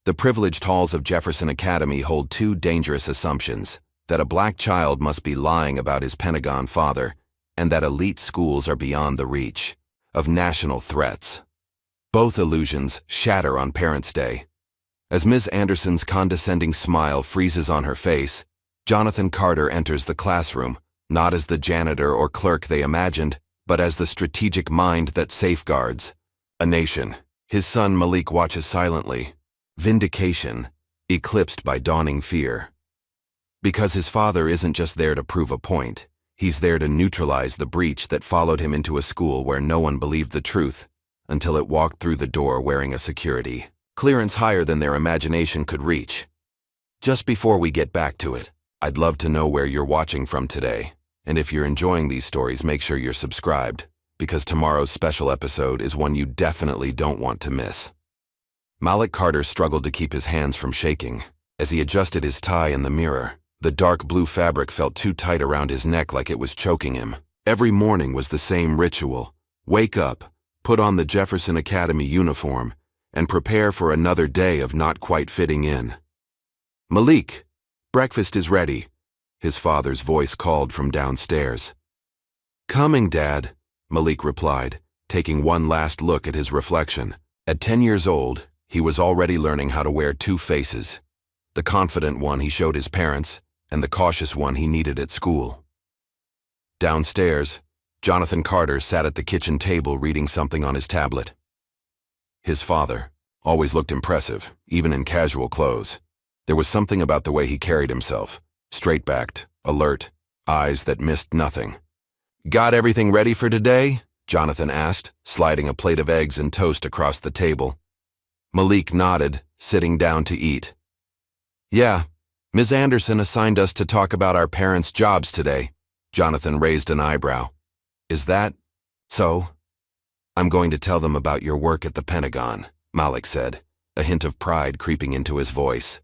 The privileged halls of Jefferson Academy hold two dangerous assumptions: that a black child must be lying about his Pentagon father, and that elite schools are beyond the reach of national threats. Both illusions shatter on Parents' Day. As Ms. Anderson's condescending smile freezes on her face, Jonathan Carter enters the classroom, not as the janitor or clerk they imagined, but as the strategic mind that safeguards a nation. His son Malik watches silently, vindication eclipsed by dawning fear. Because his father isn't just there to prove a point, he's there to neutralize the breach that followed him into a school where no one believed the truth until it walked through the door wearing a security clearance higher than their imagination could reach. Just before we get back to it, I'd love to know where you're watching from today, and if you're enjoying these stories, make sure you're subscribed, because tomorrow's special episode is one you definitely don't want to miss. Malik Carter struggled to keep his hands from shaking. As he adjusted his tie in the mirror, the dark blue fabric felt too tight around his neck like it was choking him. Every morning was the same ritual: wake up, put on the Jefferson Academy uniform, and prepare for another day of not quite fitting in. "Malik, breakfast is ready," his father's voice called from downstairs. "Coming, Dad," Malik replied, taking one last look at his reflection. At 10 years old, he was already learning how to wear two faces: the confident one he showed his parents, and the cautious one he needed at school. Downstairs, Jonathan Carter sat at the kitchen table reading something on his tablet. His father always looked impressive, even in casual clothes. There was something about the way he carried himself: straight-backed, alert, eyes that missed nothing. "Got everything ready for today?" Jonathan asked, sliding a plate of eggs and toast across the table. Malik nodded, sitting down to eat. "Yeah, Ms. Anderson assigned us to talk about our parents' jobs today." Jonathan raised an eyebrow. "Is that so?" "I'm going to tell them about your work at the Pentagon," Malik said, a hint of pride creeping into his voice.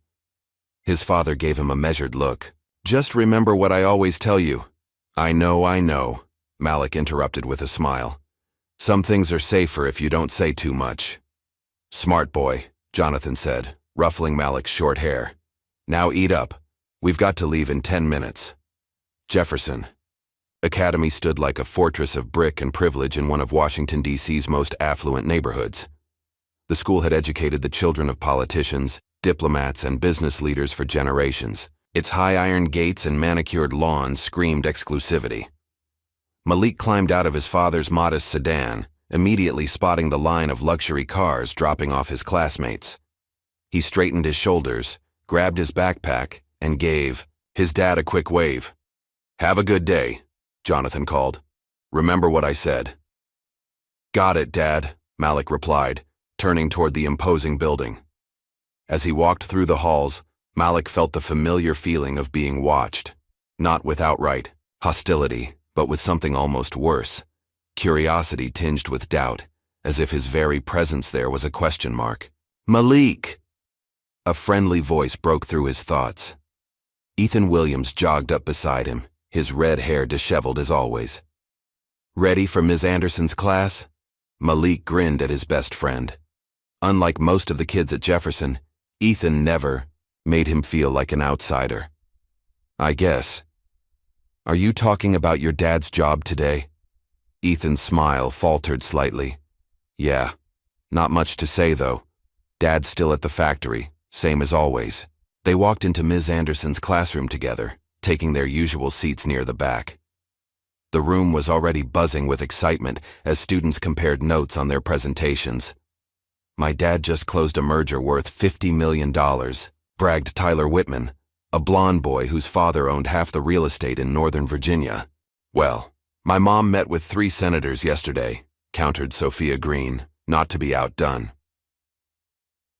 His father gave him a measured look. "Just remember what I always tell you." I know," Malik interrupted with a smile. "Some things are safer if you don't say too much." "Smart boy," Jonathan said, ruffling Malik's short hair. "Now eat up. We've got to leave in 10 minutes. Jefferson Academy stood like a fortress of brick and privilege in one of Washington, D.C.'s most affluent neighborhoods. The school had educated the children of politicians, diplomats, and business leaders for generations. Its high iron gates and manicured lawns screamed exclusivity. Malik climbed out of his father's modest sedan, immediately spotting the line of luxury cars dropping off his classmates. He straightened his shoulders, grabbed his backpack, and gave his dad a quick wave. "Have a good day," Jonathan called. "Remember what I said." "Got it, Dad," Malik replied, turning toward the imposing building. As he walked through the halls, Malik felt the familiar feeling of being watched, not with outright hostility, but with something almost worse: curiosity tinged with doubt, as if his very presence there was a question mark. "Malik!" A friendly voice broke through his thoughts. Ethan Williams jogged up beside him, his red hair disheveled as always. "Ready for Ms. Anderson's class?" Malik grinned at his best friend. Unlike most of the kids at Jefferson, Ethan never made him feel like an outsider. "I guess. Are you talking about your dad's job today?" Ethan's smile faltered slightly. "Yeah. Not much to say, though. Dad's still at the factory, same as always." They walked into Ms. Anderson's classroom together, taking their usual seats near the back. The room was already buzzing with excitement as students compared notes on their presentations. "My dad just closed a merger worth $50 million, bragged Tyler Whitman, a blond boy whose father owned half the real estate in Northern Virginia. "Well, my mom met with 3 senators yesterday," countered Sophia Green, not to be outdone.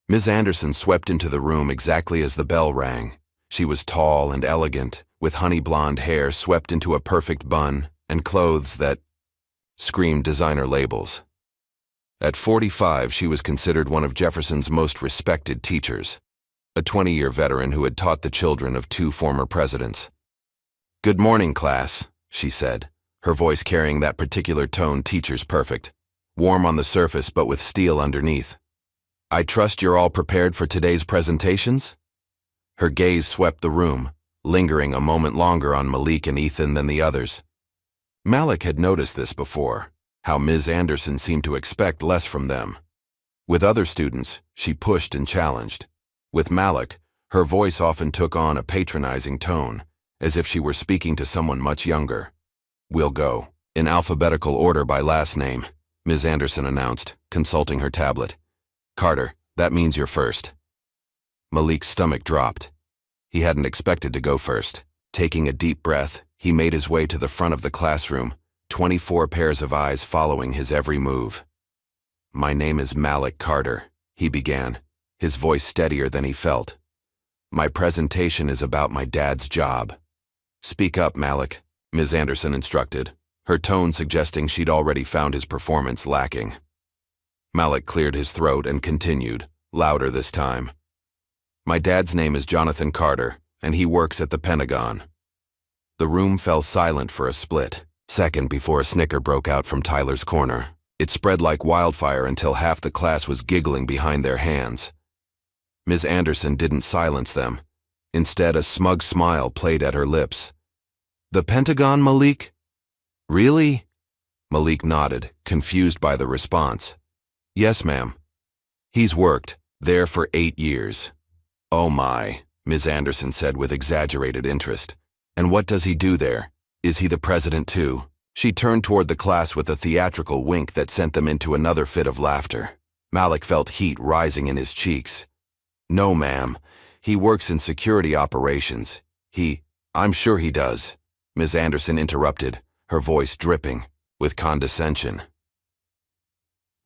Ms. Anderson swept into the room exactly as the bell rang. She was tall and elegant, with honey blonde hair swept into a perfect bun and clothes that screamed designer labels. At 45, she was considered one of Jefferson's most respected teachers, a 20-year veteran who had taught the children of 2 former presidents. "Good morning, class," she said, her voice carrying that particular tone teacher's perfect, warm on the surface but with steel underneath. I trust you're all prepared for today's presentations? Her gaze swept the room, lingering a moment longer on Malik and Ethan than the others. Malik had noticed this before, how Ms. Anderson seemed to expect less from them. With other students, she pushed and challenged. With Malik, her voice often took on a patronizing tone, as if she were speaking to someone much younger. We'll go, in alphabetical order by last name, Ms. Anderson announced, consulting her tablet. Carter, that means you're first. Malik's stomach dropped. He hadn't expected to go first. Taking a deep breath, he made his way to the front of the classroom, 24 pairs of eyes following his every move. My name is Malik Carter, he began, his voice steadier than he felt. My presentation is about my dad's job. Speak up, Malik, Ms. Anderson instructed, her tone suggesting she'd already found his performance lacking. Malik cleared his throat and continued, louder this time. My dad's name is Jonathan Carter, and he works at the Pentagon. The room fell silent for a split second before a snicker broke out from Tyler's corner. It spread like wildfire until half the class was giggling behind their hands. Ms. Anderson didn't silence them. Instead, a smug smile played at her lips. The Pentagon, Malik? Really? Malik nodded, confused by the response. Yes, ma'am. He's worked there for 8 years. Oh my, Ms. Anderson said with exaggerated interest. And what does he do there? Is he the president too? She turned toward the class with a theatrical wink that sent them into another fit of laughter. Malik felt heat rising in his cheeks. No, ma'am. He works in security operations. I'm sure he does, Ms. Anderson interrupted, her voice dripping with condescension.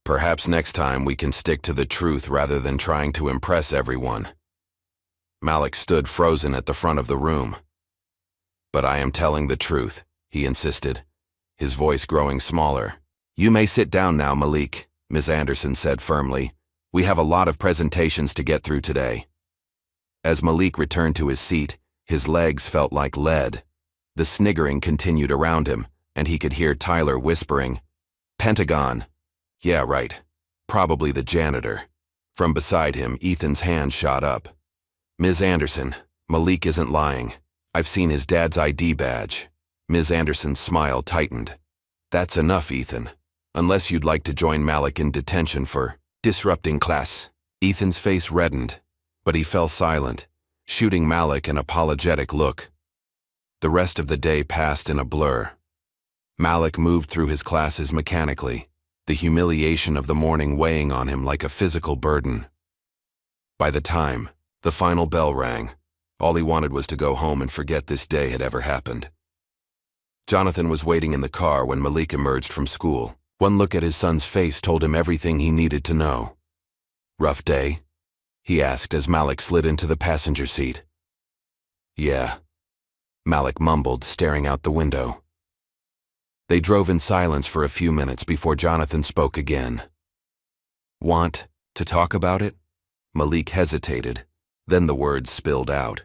Perhaps next time we can stick to the truth rather than trying to impress everyone. Malik stood frozen at the front of the room. But I am telling the truth, he insisted, his voice growing smaller. You may sit down now, Malik, Ms. Anderson said firmly. We have a lot of presentations to get through today. As Malik returned to his seat, his legs felt like lead. The sniggering continued around him, and he could hear Tyler whispering, Pentagon. Yeah, right. Probably the janitor. From beside him, Ethan's hand shot up. Ms. Anderson, Malik isn't lying. I've seen his dad's ID badge. Ms. Anderson's smile tightened. That's enough, Ethan. Unless you'd like to join Malik in detention for disrupting class. Ethan's face reddened, but he fell silent, shooting Malik an apologetic look. The rest of the day passed in a blur. Malik moved through his classes mechanically, the humiliation of the morning weighing on him like a physical burden. By the time the final bell rang, all he wanted was to go home and forget this day had ever happened. Jonathan was waiting in the car when Malik emerged from school. One look at his son's face told him everything he needed to know. Rough day? He asked as Malik slid into the passenger seat. Yeah, Malik mumbled, staring out the window. They drove in silence for a few minutes before Jonathan spoke again. Want to talk about it? Malik hesitated, then the words spilled out.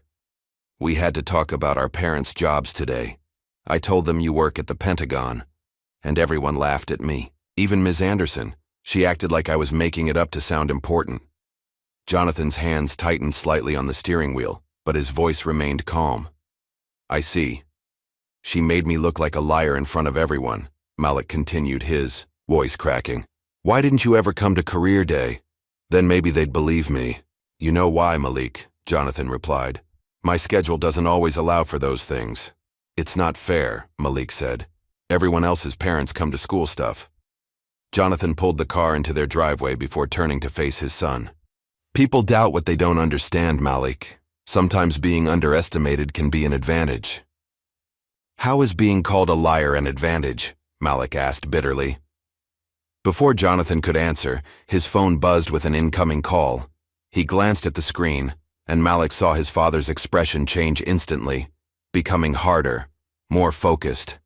We had to talk about our parents' jobs today. I told them you work at the Pentagon, and everyone laughed at me. Even Ms. Anderson. She acted like I was making it up to sound important. Jonathan's hands tightened slightly on the steering wheel, but his voice remained calm. I see. She made me look like a liar in front of everyone, Malik continued, his voice cracking. Why didn't you ever come to career day? Then maybe they'd believe me. You know why, Malik, Jonathan replied. My schedule doesn't always allow for those things. It's not fair, Malik said. Everyone else's parents come to school stuff. Jonathan pulled the car into their driveway before turning to face his son. People doubt what they don't understand, Malik. Sometimes being underestimated can be an advantage. How is being called a liar an advantage? Malik asked bitterly. Before Jonathan could answer, his phone buzzed with an incoming call. He glanced at the screen, and Malik saw his father's expression change instantly, becoming harder, more focused.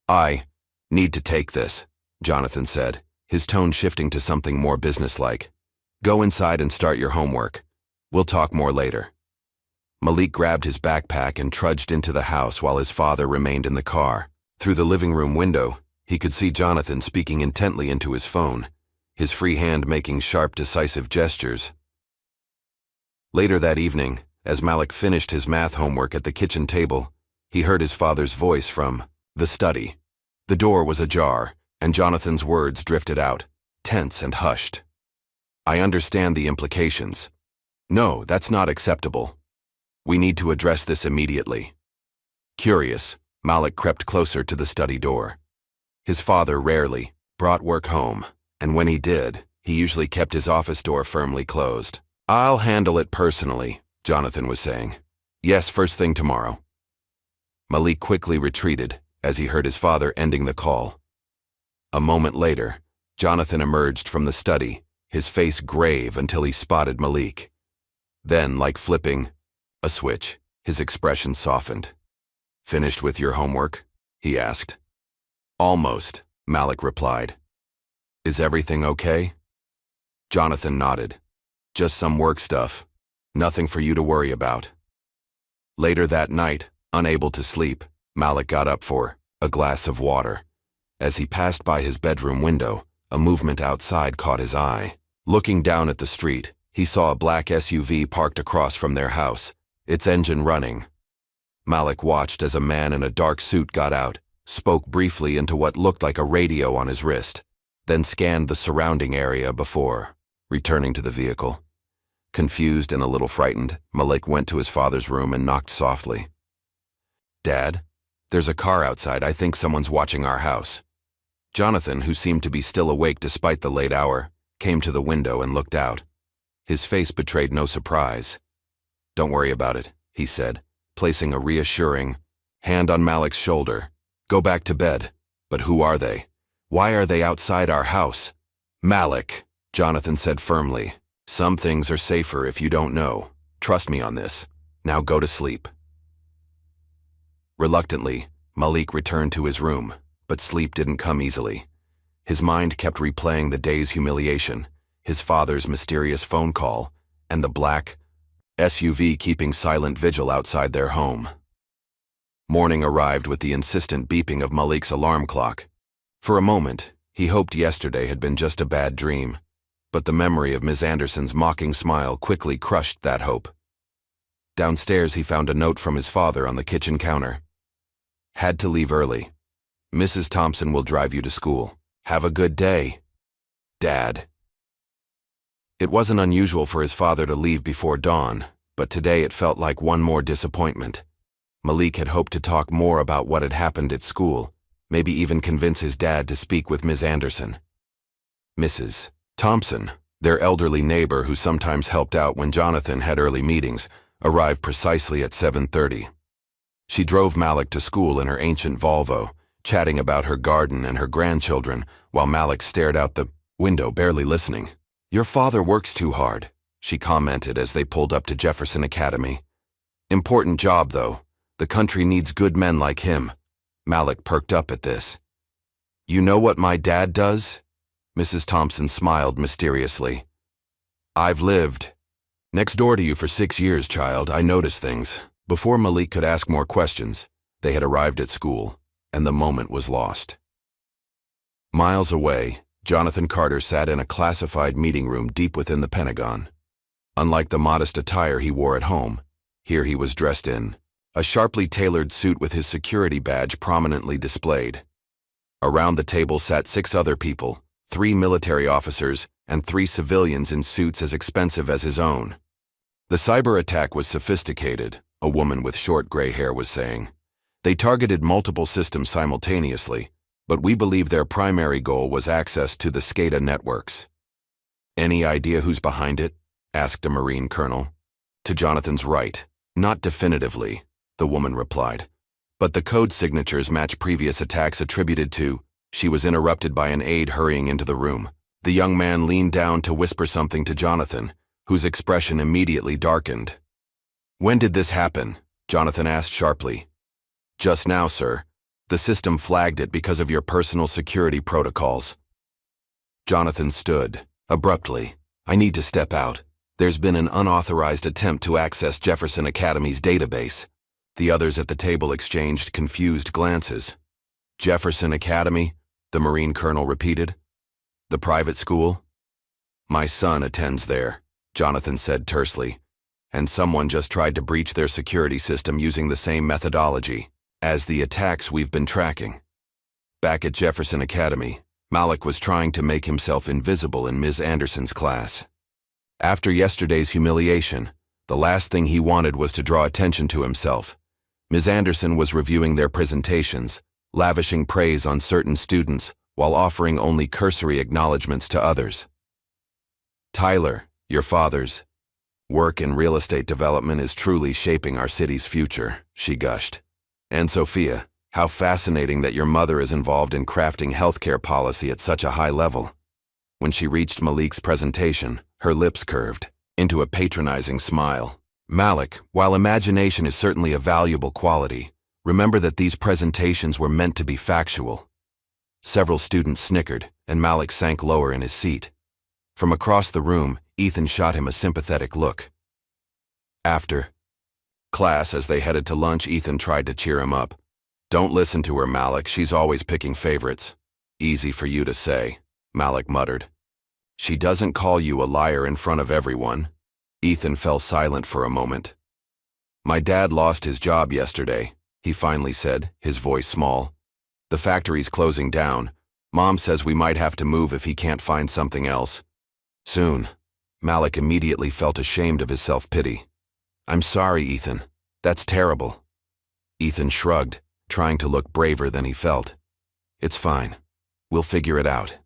I need to take this, Jonathan said, his tone shifting to something more businesslike. Go inside and start your homework. We'll talk more later. Malik grabbed his backpack and trudged into the house while his father remained in the car. Through the living room window, he could see Jonathan speaking intently into his phone, his free hand making sharp, decisive gestures. Later that evening, as Malik finished his math homework at the kitchen table, he heard his father's voice from the study. The door was ajar, and Jonathan's words drifted out, tense and hushed. "I understand the implications. No, that's not acceptable. We need to address this immediately." Curious, Malik crept closer to the study door. His father rarely brought work home, and when he did, he usually kept his office door firmly closed. "I'll handle it personally," Jonathan was saying. "Yes, first thing tomorrow." Malik quickly retreated as he heard his father ending the call. A moment later, Jonathan emerged from the study, his face grave until he spotted Malik. Then, like flipping a switch, his expression softened. "Finished with your homework?" he asked. "Almost," Malik replied. "Is everything okay?" Jonathan nodded. "Just some work stuff. Nothing for you to worry about." Later that night, unable to sleep, Malik got up for a glass of water. As he passed by his bedroom window, a movement outside caught his eye. Looking down at the street, he saw a black SUV parked across from their house, its engine running. Malik watched as a man in a dark suit got out, spoke briefly into what looked like a radio on his wrist, then scanned the surrounding area before returning to the vehicle. Confused and a little frightened, Malik went to his father's room and knocked softly. "Dad, there's a car outside. I think someone's watching our house." Jonathan, who seemed to be still awake despite the late hour, came to the window and looked out. His face betrayed no surprise. "Don't worry about it," he said, placing a reassuring hand on Malik's shoulder. "Go back to bed." "But who are they? Why are they outside our house?" "Malik," Jonathan said firmly, "some things are safer if you don't know. Trust me on this. Now go to sleep." Reluctantly, Malik returned to his room, but sleep didn't come easily. His mind kept replaying the day's humiliation, his father's mysterious phone call, and the black SUV keeping silent vigil outside their home. Morning arrived with the insistent beeping of Malik's alarm clock. For a moment, he hoped yesterday had been just a bad dream, but the memory of Ms. Anderson's mocking smile quickly crushed that hope. Downstairs, he found a note from his father on the kitchen counter. "Had to leave early. Mrs. Thompson will drive you to school. Have a good day, Dad." It wasn't unusual for his father to leave before dawn, but today it felt like one more disappointment. Malik had hoped to talk more about what had happened at school, maybe even convince his dad to speak with Ms. Anderson. Mrs. Thompson, their elderly neighbor who sometimes helped out when Jonathan had early meetings, arrived precisely at 7:30. She drove Malik to school in her ancient Volvo, chatting about her garden and her grandchildren, while Malik stared out the window, barely listening. "Your father works too hard," she commented as they pulled up to Jefferson Academy. "Important job, though. The country needs good men like him." Malik perked up at this. "You know what my dad does?" Mrs. Thompson smiled mysteriously. "I've lived next door to you for 6 years, child. I notice things." Before Malik could ask more questions, they had arrived at school, and the moment was lost. Miles away, Jonathan Carter sat in a classified meeting room deep within the Pentagon. Unlike the modest attire he wore at home, here he was dressed in a sharply tailored suit with his security badge prominently displayed. Around the table sat 6 other people, 3 military officers and 3 civilians in suits as expensive as his own. "The cyber attack was sophisticated," a woman with short gray hair was saying. "They targeted multiple systems simultaneously, but we believe their primary goal was access to the SCADA networks." "Any idea who's behind it?" asked a Marine colonel. To Jonathan's right. "Not definitively," the woman replied. "But the code signatures match previous attacks attributed to—" She was interrupted by an aide hurrying into the room. The young man leaned down to whisper something to Jonathan, whose expression immediately darkened. "When did this happen?" Jonathan asked sharply. "Just now, sir. The system flagged it because of your personal security protocols." Jonathan stood, abruptly. "I need to step out. There's been an unauthorized attempt to access Jefferson Academy's database." The others at the table exchanged confused glances. "Jefferson Academy?" the Marine colonel repeated. "The private school?" My son attends there, Jonathan said tersely, and someone just tried to breach their security system using the same methodology as the attacks we've been tracking. Back at Jefferson Academy, Malik was trying to make himself invisible in Ms. Anderson's class. After yesterday's humiliation, the last thing he wanted was to draw attention to himself. Ms. Anderson was reviewing their presentations, lavishing praise on certain students while offering only cursory acknowledgments to others. Tyler, your father's work in real estate development is truly shaping our city's future, she gushed. And Sophia, how fascinating that your mother is involved in crafting healthcare policy at such a high level. When she reached Malik's presentation, her lips curved into a patronizing smile. Malik, while imagination is certainly a valuable quality, remember that these presentations were meant to be factual. Several students snickered, and Malik sank lower in his seat. From across the room, Ethan shot him a sympathetic look. After class, as they headed to lunch, Ethan tried to cheer him up. Don't listen to her, Malik. She's always picking favorites. Easy for you to say, Malik muttered. She doesn't call you a liar in front of everyone. Ethan fell silent for a moment. My dad lost his job yesterday, he finally said, his voice small. The factory's closing down. Mom says we might have to move if he can't find something else. Soon. Malik immediately felt ashamed of his self-pity. I'm sorry, Ethan. That's terrible. Ethan shrugged, trying to look braver than he felt. It's fine. We'll figure it out.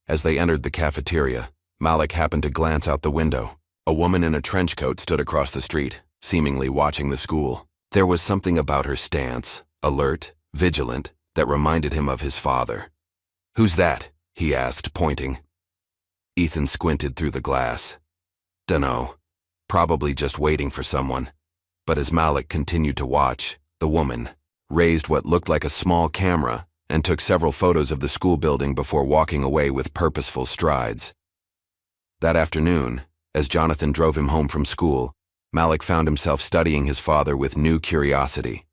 As they entered the cafeteria, Malik happened to glance out the window. A woman in a trench coat stood across the street, seemingly watching the school. There was something about her stance, alert, vigilant, that reminded him of his father. Who's that? He asked, pointing. Ethan squinted through the glass. Dunno. Probably just waiting for someone. But as Malik continued to watch, the woman raised what looked like a small camera and took several photos of the school building before walking away with purposeful strides. That afternoon, as Jonathan drove him home from school, Malik found himself studying his father with new curiosity.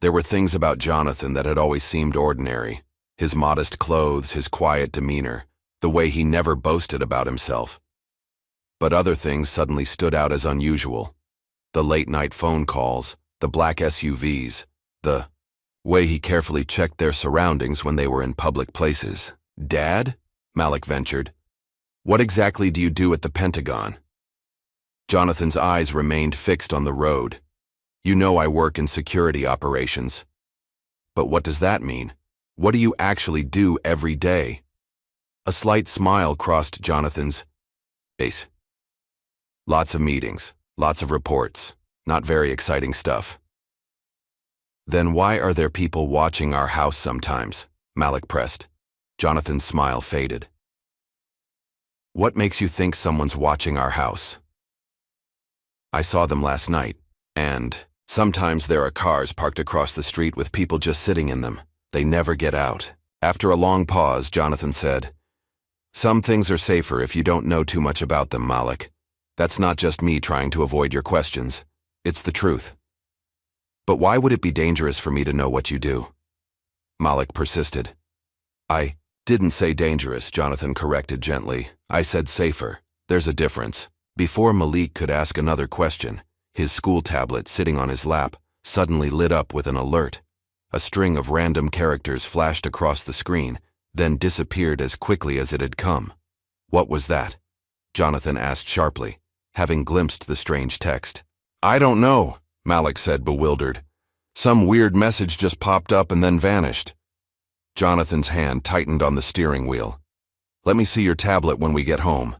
There were things about Jonathan that had always seemed ordinary. His modest clothes, his quiet demeanor, the way he never boasted about himself. But other things suddenly stood out as unusual. The late-night phone calls, the black SUVs, the way he carefully checked their surroundings when they were in public places. Dad? Malik ventured. What exactly do you do at the Pentagon? Jonathan's eyes remained fixed on the road. You know I work in security operations. But what does that mean? What do you actually do every day? A slight smile crossed Jonathan's face. Lots of meetings, lots of reports, not very exciting stuff. Then why are there people watching our house sometimes? Malik pressed. Jonathan's smile faded. What makes you think someone's watching our house? I saw them last night, and sometimes there are cars parked across the street with people just sitting in them. They never get out. After a long pause, Jonathan said, Some things are safer if you don't know too much about them, Malik. That's not just me trying to avoid your questions. It's the truth. But why would it be dangerous for me to know what you do? Malik persisted. I didn't say dangerous, Jonathan corrected gently. I said safer. There's a difference. Before Malik could ask another question, his school tablet sitting on his lap suddenly lit up with an alert. A string of random characters flashed across the screen, then disappeared as quickly as it had come. What was that? Jonathan asked sharply, having glimpsed the strange text. I don't know, Malik said, bewildered. Some weird message just popped up and then vanished. Jonathan's hand tightened on the steering wheel. Let me see your tablet when we get home.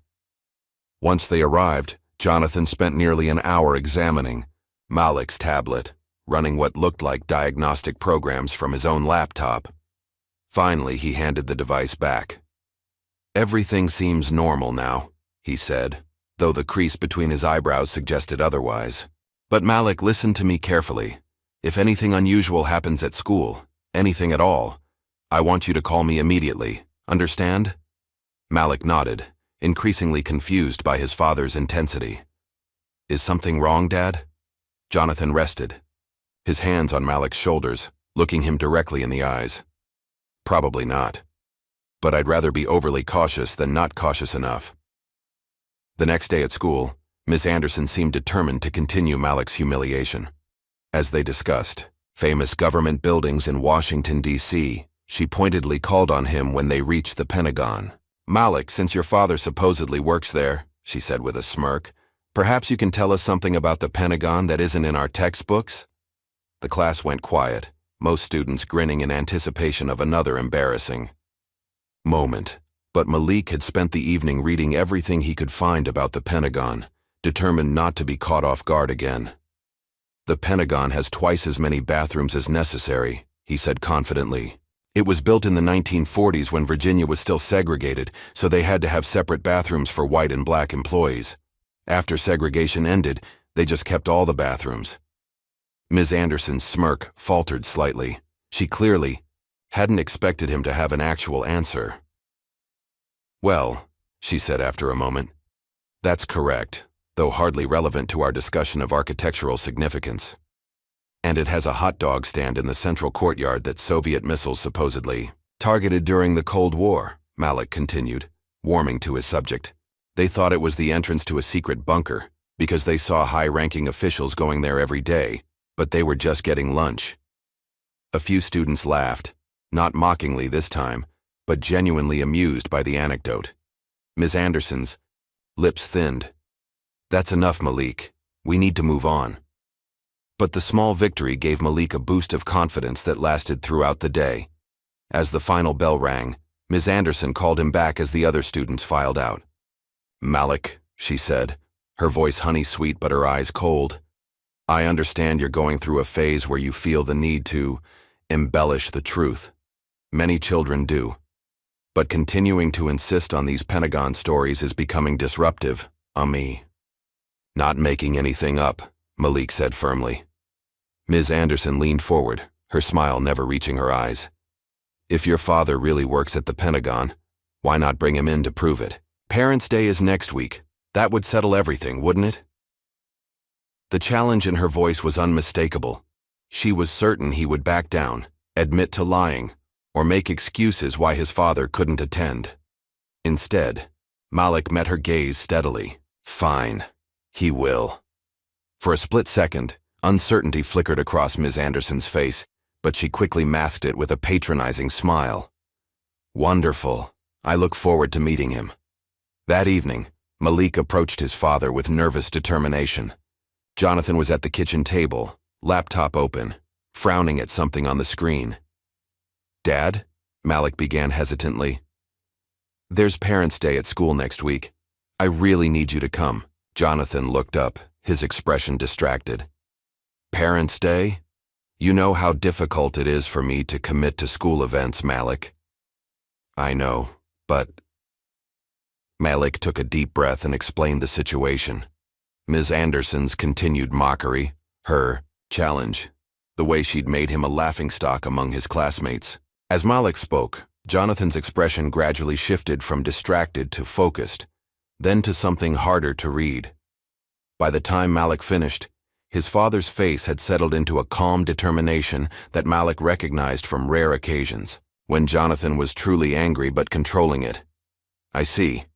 Once they arrived, Jonathan spent nearly an hour examining Malik's tablet, running what looked like diagnostic programs from his own laptop. Finally, he handed the device back. Everything seems normal now, he said, though the crease between his eyebrows suggested otherwise. But Malik, listen to me carefully. If anything unusual happens at school, anything at all, I want you to call me immediately. Understand? Malik nodded, increasingly confused by his father's intensity. Is something wrong, Dad? Jonathan rested, his hands on Malik's shoulders, looking him directly in the eyes. Probably not. But I'd rather be overly cautious than not cautious enough. The next day at school, Miss Anderson seemed determined to continue Malik's humiliation. As they discussed famous government buildings in Washington, D.C., she pointedly called on him when they reached the Pentagon. "Malik, since your father supposedly works there," she said with a smirk, "perhaps you can tell us something about the Pentagon that isn't in our textbooks?" The class went quiet, most students grinning in anticipation of another embarrassing moment. But Malik had spent the evening reading everything he could find about the Pentagon, determined not to be caught off guard again. "The Pentagon has twice as many bathrooms as necessary," he said confidently. "It was built in the 1940s when Virginia was still segregated, so they had to have separate bathrooms for white and black employees. After segregation ended, they just kept all the bathrooms." Ms. Anderson's smirk faltered slightly. She clearly hadn't expected him to have an actual answer. "Well," she said after a moment, "that's correct, though hardly relevant to our discussion of architectural significance. And it has a hot dog stand in the central courtyard that Soviet missiles supposedly targeted during the Cold War," Malik continued, warming to his subject. "They thought it was the entrance to a secret bunker, because they saw high-ranking officials going there every day, but they were just getting lunch." A few students laughed, not mockingly this time, but genuinely amused by the anecdote. Ms. Anderson's lips thinned. "That's enough, Malik. We need to move on." But the small victory gave Malik a boost of confidence that lasted throughout the day. As the final bell rang, Ms. Anderson called him back as the other students filed out. "Malik," she said, her voice honey-sweet but her eyes cold, "I understand you're going through a phase where you feel the need to embellish the truth. Many children do. But continuing to insist on these Pentagon stories is becoming disruptive, me." "Not making anything up," Malik said firmly. Ms. Anderson leaned forward, her smile never reaching her eyes. "If your father really works at the Pentagon, why not bring him in to prove it? Parents' Day is next week. That would settle everything, wouldn't it?" The challenge in her voice was unmistakable. She was certain he would back down, admit to lying, or make excuses why his father couldn't attend. Instead, Malik met her gaze steadily. "Fine, he will." For a split second, uncertainty flickered across Ms. Anderson's face, but she quickly masked it with a patronizing smile. "Wonderful. I look forward to meeting him." That evening, Malik approached his father with nervous determination. Jonathan was at the kitchen table, laptop open, frowning at something on the screen. "Dad?" Malik began hesitantly. "There's Parents' Day at school next week. I really need you to come." Jonathan looked up, his expression distracted. "Parents' Day? You know how difficult it is for me to commit to school events, Malik." "I know, but..." Malik took a deep breath and explained the situation. Ms. Anderson's continued mockery, her challenge, the way she'd made him a laughingstock among his classmates. As Malik spoke, Jonathan's expression gradually shifted from distracted to focused, then to something harder to read. By the time Malik finished, his father's face had settled into a calm determination that Malik recognized from rare occasions, when Jonathan was truly angry but controlling it. "I see,"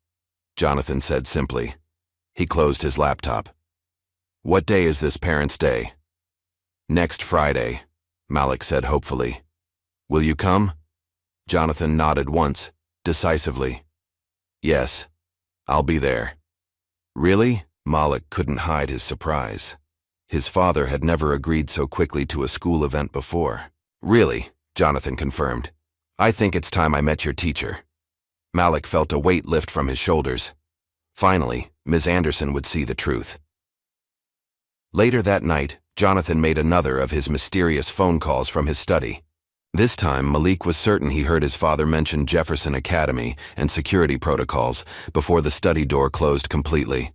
Jonathan said simply. He closed his laptop. "What day is this Parents' Day?" "Next Friday," Malik said hopefully. "Will you come?" Jonathan nodded once, decisively. "Yes, I'll be there." "Really?" Malik couldn't hide his surprise. His father had never agreed so quickly to a school event before. "Really," Jonathan confirmed. "I think it's time I met your teacher." Malik felt a weight lift from his shoulders. Finally, Ms. Anderson would see the truth. Later that night, Jonathan made another of his mysterious phone calls from his study. This time, Malik was certain he heard his father mention Jefferson Academy and security protocols before the study door closed completely.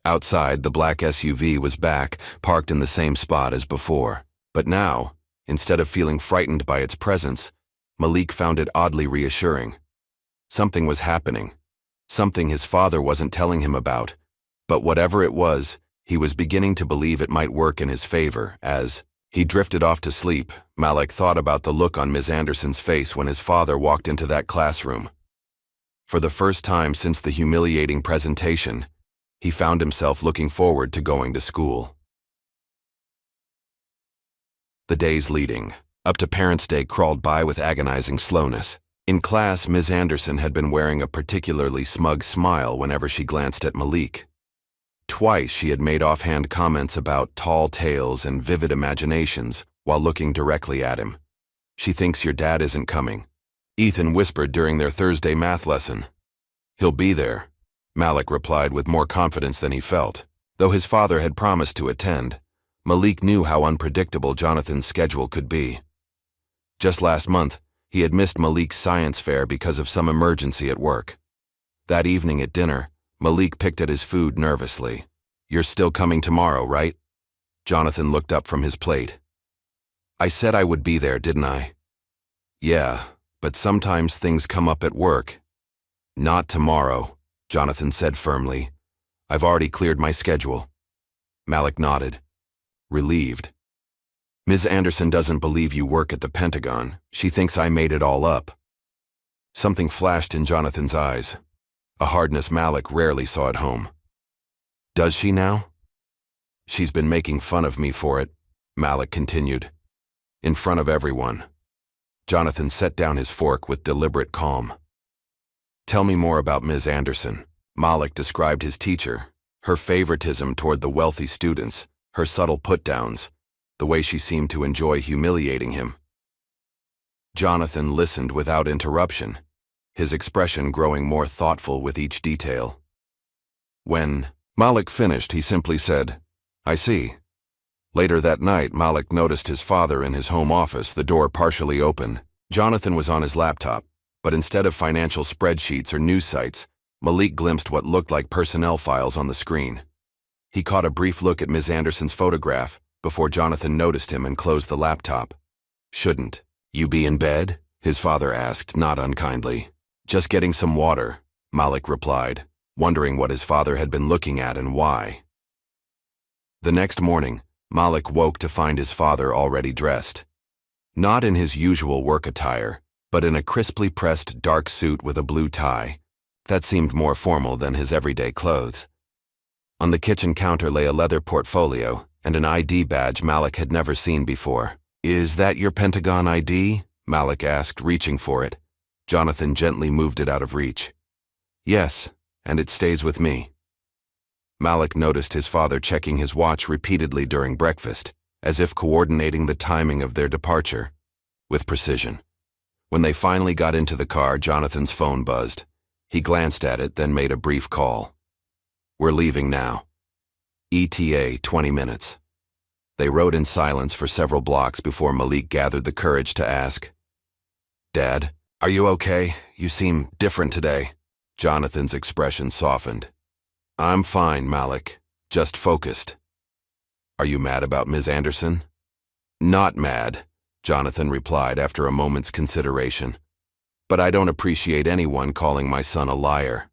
Outside, the black SUV was back, parked in the same spot as before. But now, instead of feeling frightened by its presence, Malik found it oddly reassuring. Something was happening. Something his father wasn't telling him about. But whatever it was, he was beginning to believe it might work in his favor. As he drifted off to sleep, Malik thought about the look on Ms. Anderson's face when his father walked into that classroom. For the first time since the humiliating presentation, He found himself looking forward to going to school. The days leading up to Parents' Day crawled by with agonizing slowness. In class, Ms. Anderson had been wearing a particularly smug smile whenever she glanced at Malik. Twice she had made offhand comments about tall tales and vivid imaginations while looking directly at him. "She thinks your dad isn't coming," Ethan whispered during their Thursday math lesson. "He'll be there," Malik replied with more confidence than he felt. Though his father had promised to attend, Malik knew how unpredictable Jonathan's schedule could be. Just last month, he had missed Malik's science fair because of some emergency at work. That evening at dinner, Malik picked at his food nervously. "You're still coming tomorrow, right?" Jonathan looked up from his plate. "I said I would be there, didn't I?" "Yeah, but sometimes things come up at work." "Not tomorrow," Jonathan said firmly. "I've already cleared my schedule." Malik nodded, relieved. "Ms. Anderson doesn't believe you work at the Pentagon. She thinks I made it all up." Something flashed in Jonathan's eyes, a hardness Malik rarely saw at home. "Does she now?" "She's been making fun of me for it," Malik continued. "In front of everyone." Jonathan set down his fork with deliberate calm. "Tell me more about Ms. Anderson." Malik described his teacher, her favoritism toward the wealthy students, her subtle put-downs, the way she seemed to enjoy humiliating him. Jonathan listened without interruption, his expression growing more thoughtful with each detail. When Malik finished, he simply said, "I see." Later that night, Malik noticed his father in his home office, the door partially open. Jonathan was on his laptop, but instead of financial spreadsheets or news sites, Malik glimpsed what looked like personnel files on the screen. He caught a brief look at Ms. Anderson's photograph before Jonathan noticed him and closed the laptop. "Shouldn't you be in bed?" his father asked, not unkindly. "Just getting some water," Malik replied, wondering what his father had been looking at and why. The next morning, Malik woke to find his father already dressed. Not in his usual work attire, but in a crisply pressed dark suit with a blue tie. That seemed more formal than his everyday clothes. On the kitchen counter lay a leather portfolio and an ID badge Malik had never seen before. "Is that your Pentagon ID?" Malik asked, reaching for it. Jonathan gently moved it out of reach. "Yes, and it stays with me." Malik noticed his father checking his watch repeatedly during breakfast, as if coordinating the timing of their departure, with precision. When they finally got into the car, Jonathan's phone buzzed. He glanced at it, then made a brief call. "We're leaving now. ETA 20 minutes. They rode in silence for several blocks before Malik gathered the courage to ask, "Dad, are you okay? You seem different today." Jonathan's expression softened. "I'm fine, Malik. Just focused." "Are you mad about Ms. Anderson?" "Not mad," Jonathan replied after a moment's consideration. "But I don't appreciate anyone calling my son a liar."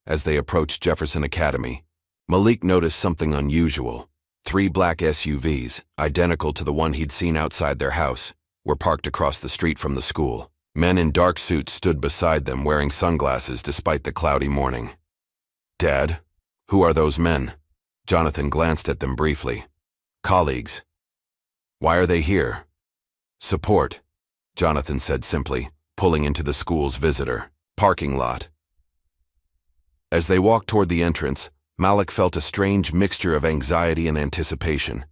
As they approached Jefferson Academy, Malik noticed something unusual. 3 black SUVs, identical to the one he'd seen outside their house, were parked across the street from the school. Men in dark suits stood beside them wearing sunglasses despite the cloudy morning. "Dad, who are those men?" Jonathan glanced at them briefly. "Colleagues." "Why are they here?" "Support," Jonathan said simply, pulling into the school's visitor parking lot. As they walked toward the entrance, Malik felt a strange mixture of anxiety and anticipation.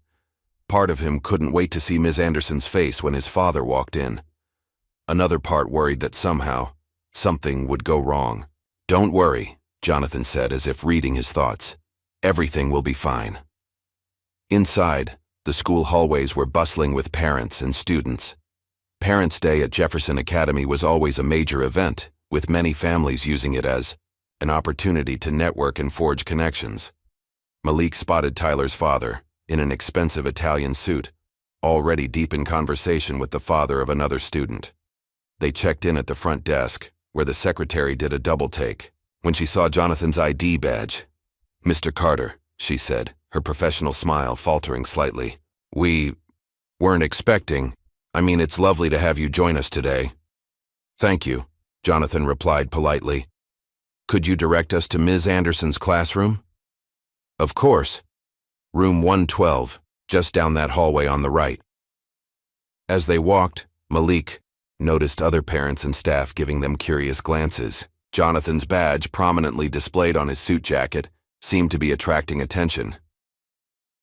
Part of him couldn't wait to see Ms. Anderson's face when his father walked in. Another part worried that somehow, something would go wrong. "Don't worry," Jonathan said as if reading his thoughts. "Everything will be fine." Inside, the school hallways were bustling with parents and students. Parents' Day at Jefferson Academy was always a major event, with many families using it as an opportunity to network and forge connections. Malik spotted Tyler's father, in an expensive Italian suit, already deep in conversation with the father of another student. They checked in at the front desk, where the secretary did a double-take. When she saw Jonathan's ID badge, "Mr. Carter," she said, her professional smile faltering slightly. "We weren't expecting. It's lovely to have you join us today." "Thank you," Jonathan replied politely. "Could you direct us to Ms. Anderson's classroom?" Of course. Room 112, just down that hallway on the right. As they walked, Malik noticed other parents and staff giving them curious glances. Jonathan's badge, prominently displayed on his suit jacket, seemed to be attracting attention.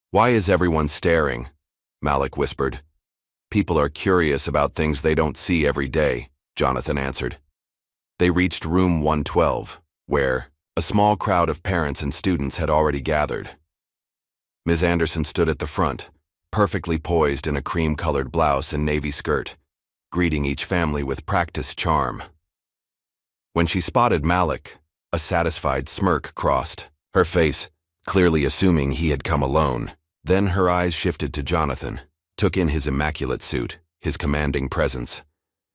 "Why is everyone staring?" Malik whispered. "People are curious about things they don't see every day," Jonathan answered. They reached room 112, where a small crowd of parents and students had already gathered. Ms. Anderson stood at the front, perfectly poised in a cream-colored blouse and navy skirt, greeting each family with practiced charm. When she spotted Malik, a satisfied smirk crossed her face, clearly assuming he had come alone. Then her eyes shifted to Jonathan, took in his immaculate suit, his commanding presence,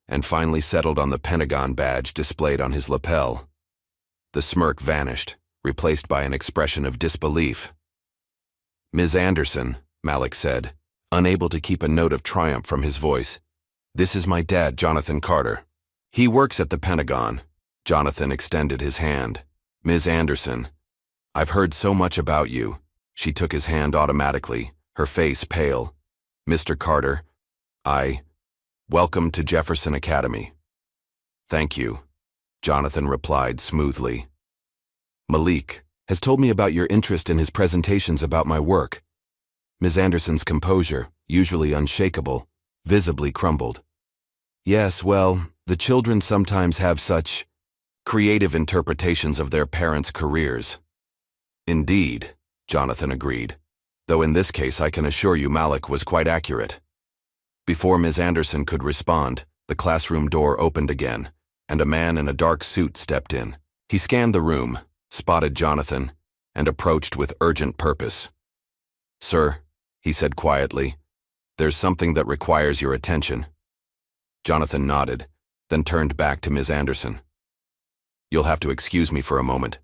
and finally settled on the Pentagon badge displayed on his lapel. The smirk vanished, replaced by an expression of disbelief. "Ms. Anderson," Malik said, unable to keep a note of triumph from his voice. "This is my dad, Jonathan Carter. He works at the Pentagon." Jonathan extended his hand. "Ms. Anderson, I've heard so much about you." She took his hand automatically, her face pale. "Mr. Carter, welcome to Jefferson Academy." "Thank you," Jonathan replied smoothly. "Malik has told me about your interest in his presentations about my work." Ms. Anderson's composure, usually unshakable, visibly crumbled. "Yes, well, the children sometimes have such creative interpretations of their parents' careers." "Indeed," Jonathan agreed, though in this case I can assure you Malik was quite accurate. Before Ms. Anderson could respond, the classroom door opened again, and a man in a dark suit stepped in. He scanned the room, spotted Jonathan, and approached with urgent purpose. "Sir," he said quietly, "there's something that requires your attention." Jonathan nodded, then turned back to Ms. Anderson. "You'll have to excuse me for a moment.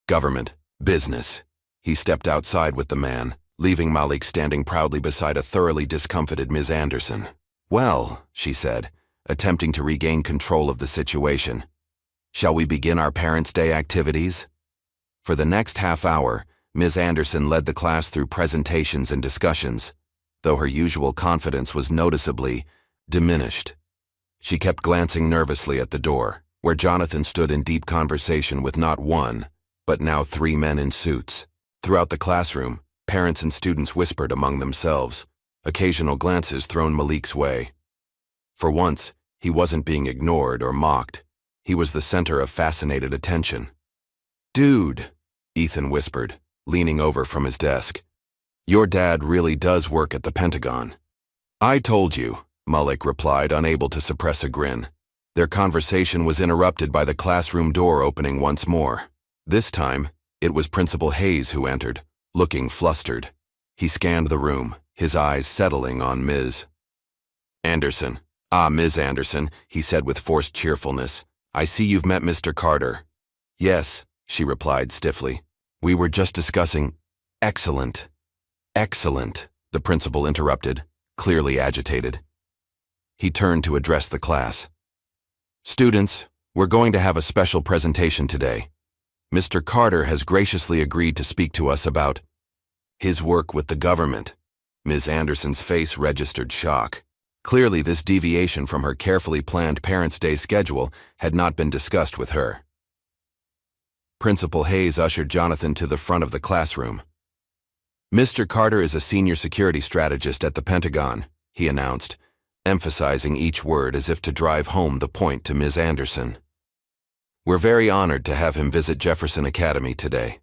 Government, business." He stepped outside with the man, leaving Malik standing proudly beside a thoroughly discomfited Ms. Anderson. "Well," she said, attempting to regain control of the situation, "shall we begin our Parents' Day activities?" For the next half hour, Ms. Anderson led the class through presentations and discussions, though her usual confidence was noticeably diminished. She kept glancing nervously at the door, where Jonathan stood in deep conversation with not one, but now 3 men in suits. Throughout the classroom, parents and students whispered among themselves, occasional glances thrown Malik's way. For once, he wasn't being ignored or mocked. He was the center of fascinated attention. "Dude," Ethan whispered, leaning over from his desk, "your dad really does work at the Pentagon." "I told you," Malik replied, unable to suppress a grin. Their conversation was interrupted by the classroom door opening once more. This time, it was Principal Hayes who entered, looking flustered. He scanned the room, his eyes settling on Ms. Anderson. "Ah, Ms. Anderson," he said with forced cheerfulness. "I see you've met Mr. Carter." "Yes," she replied stiffly. "We were just discussing—" "Excellent. Excellent," the principal interrupted, clearly agitated. He turned to address the class. "Students, we're going to have a special presentation today. Mr. Carter has graciously agreed to speak to us about his work with the government." Ms. Anderson's face registered shock. Clearly, this deviation from her carefully planned Parents' Day schedule had not been discussed with her. Principal Hayes ushered Jonathan to the front of the classroom. "Mr. Carter is a senior security strategist at the Pentagon," he announced, emphasizing each word as if to drive home the point to Ms. Anderson. "We're very honored to have him visit Jefferson Academy today."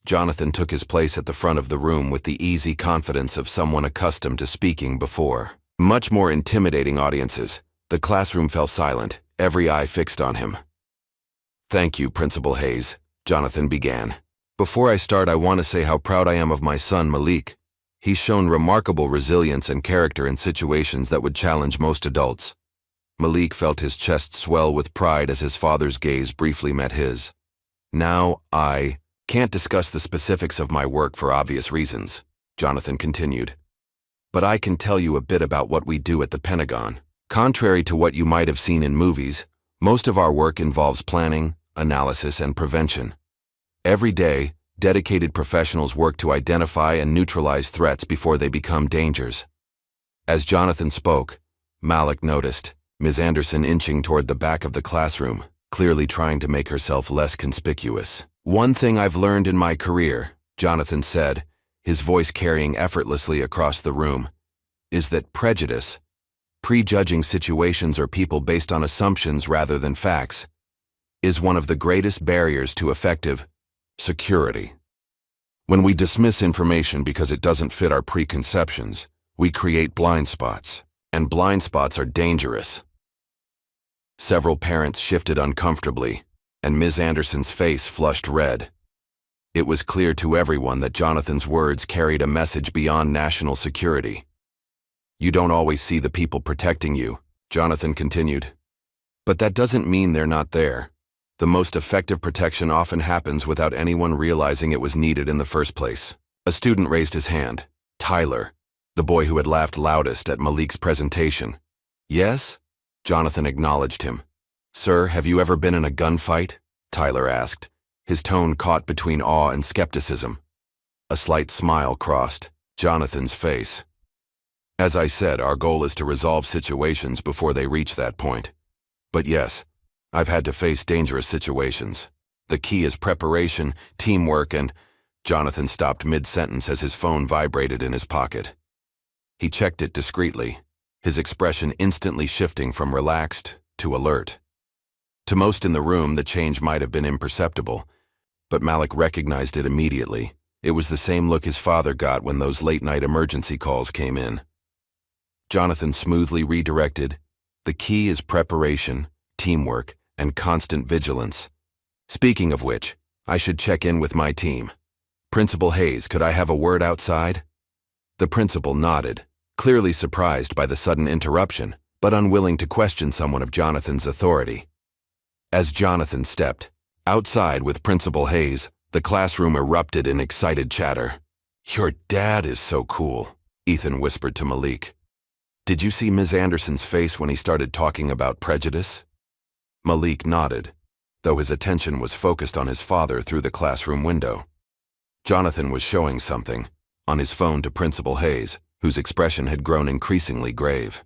Jonathan took his place at the front of the room with the easy confidence of someone accustomed to speaking before much more intimidating audiences. The classroom fell silent, every eye fixed on him. "Thank you, Principal Hayes," Jonathan began. "Before I start, I want to say how proud I am of my son, Malik. He's shown remarkable resilience and character in situations that would challenge most adults." Malik felt his chest swell with pride as his father's gaze briefly met his. "Now, I can't discuss the specifics of my work for obvious reasons," Jonathan continued. "But I can tell you a bit about what we do at the Pentagon. Contrary to what you might have seen in movies, most of our work involves planning, analysis, and prevention. Every day, Dedicated professionals work to identify and neutralize threats before they become dangers. As Jonathan spoke, Malik noticed Ms. Anderson inching toward the back of the classroom, clearly trying to make herself less conspicuous. "One thing I've learned in my career," Jonathan said, his voice carrying effortlessly across the room, "is that prejudice, prejudging situations or people based on assumptions rather than facts, is one of the greatest barriers to effective security. When we dismiss information because it doesn't fit our preconceptions, we create blind spots, and blind spots are dangerous." Several parents shifted uncomfortably, and Ms. Anderson's face flushed red. It was clear to everyone that Jonathan's words carried a message beyond national security. "You don't always see the people protecting you," Jonathan continued. "But that doesn't mean they're not there. The most effective protection often happens without anyone realizing it was needed in the first place." A student raised his hand. Tyler, the boy who had laughed loudest at Malik's presentation. "Yes?" Jonathan acknowledged him. "Sir, have you ever been in a gunfight?" Tyler asked, his tone caught between awe and skepticism. A slight smile crossed Jonathan's face. "As I said, our goal is to resolve situations before they reach that point. But yes, I've had to face dangerous situations. The key is preparation, teamwork, and—" Jonathan stopped mid-sentence as his phone vibrated in his pocket. He checked it discreetly, his expression instantly shifting from relaxed to alert. To most in the room, the change might have been imperceptible, but Malik recognized it immediately. It was the same look his father got when those late-night emergency calls came in. Jonathan smoothly redirected, "The key is preparation, teamwork, and constant vigilance. Speaking of which, I should check in with my team. Principal Hayes, could I have a word outside?" The principal nodded, clearly surprised by the sudden interruption, but unwilling to question someone of Jonathan's authority. As Jonathan stepped outside with Principal Hayes, the classroom erupted in excited chatter. "Your dad is so cool," Ethan whispered to Malik. "Did you see Ms. Anderson's face when he started talking about prejudice?" Malik nodded, though his attention was focused on his father through the classroom window. Jonathan was showing something on his phone to Principal Hayes, whose expression had grown increasingly grave.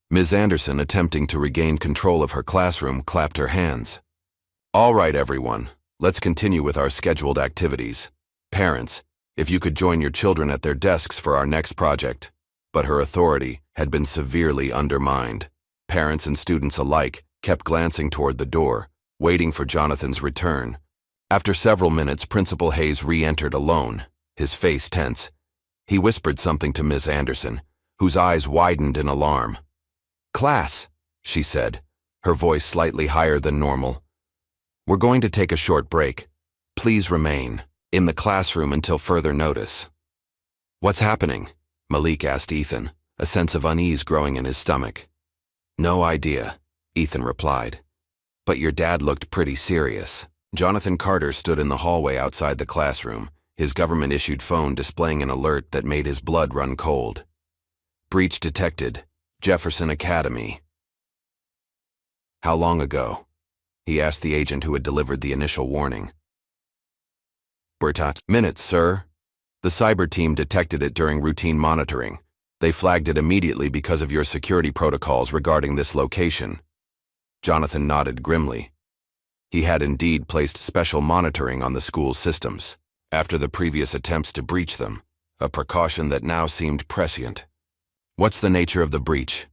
Ms. Anderson, attempting to regain control of her classroom, clapped her hands. "All right, everyone, let's continue with our scheduled activities. Parents, if you could join your children at their desks for our next project." But her authority had been severely undermined. Parents and students alike kept glancing toward the door, waiting for Jonathan's return. After several minutes, Principal Hayes re-entered alone, his face tense. He whispered something to Ms. Anderson, whose eyes widened in alarm. "Class," she said, her voice slightly higher than normal. "We're going to take a short break. Please remain in the classroom until further notice." "What's happening?" Malik asked Ethan, a sense of unease growing in his stomach. "No idea," Ethan replied. "But your dad looked pretty serious." Jonathan Carter stood in the hallway outside the classroom, his government-issued phone displaying an alert that made his blood run cold. "Breach detected. Jefferson Academy." "How long ago?" he asked the agent who had delivered the initial warning. "Minutes, sir. The cyber team detected it during routine monitoring. They flagged it immediately because of your security protocols regarding this location." Jonathan nodded grimly. He had indeed placed special monitoring on the school's systems, after the previous attempts to breach them, a precaution that now seemed prescient. "What's the nature of the breach?"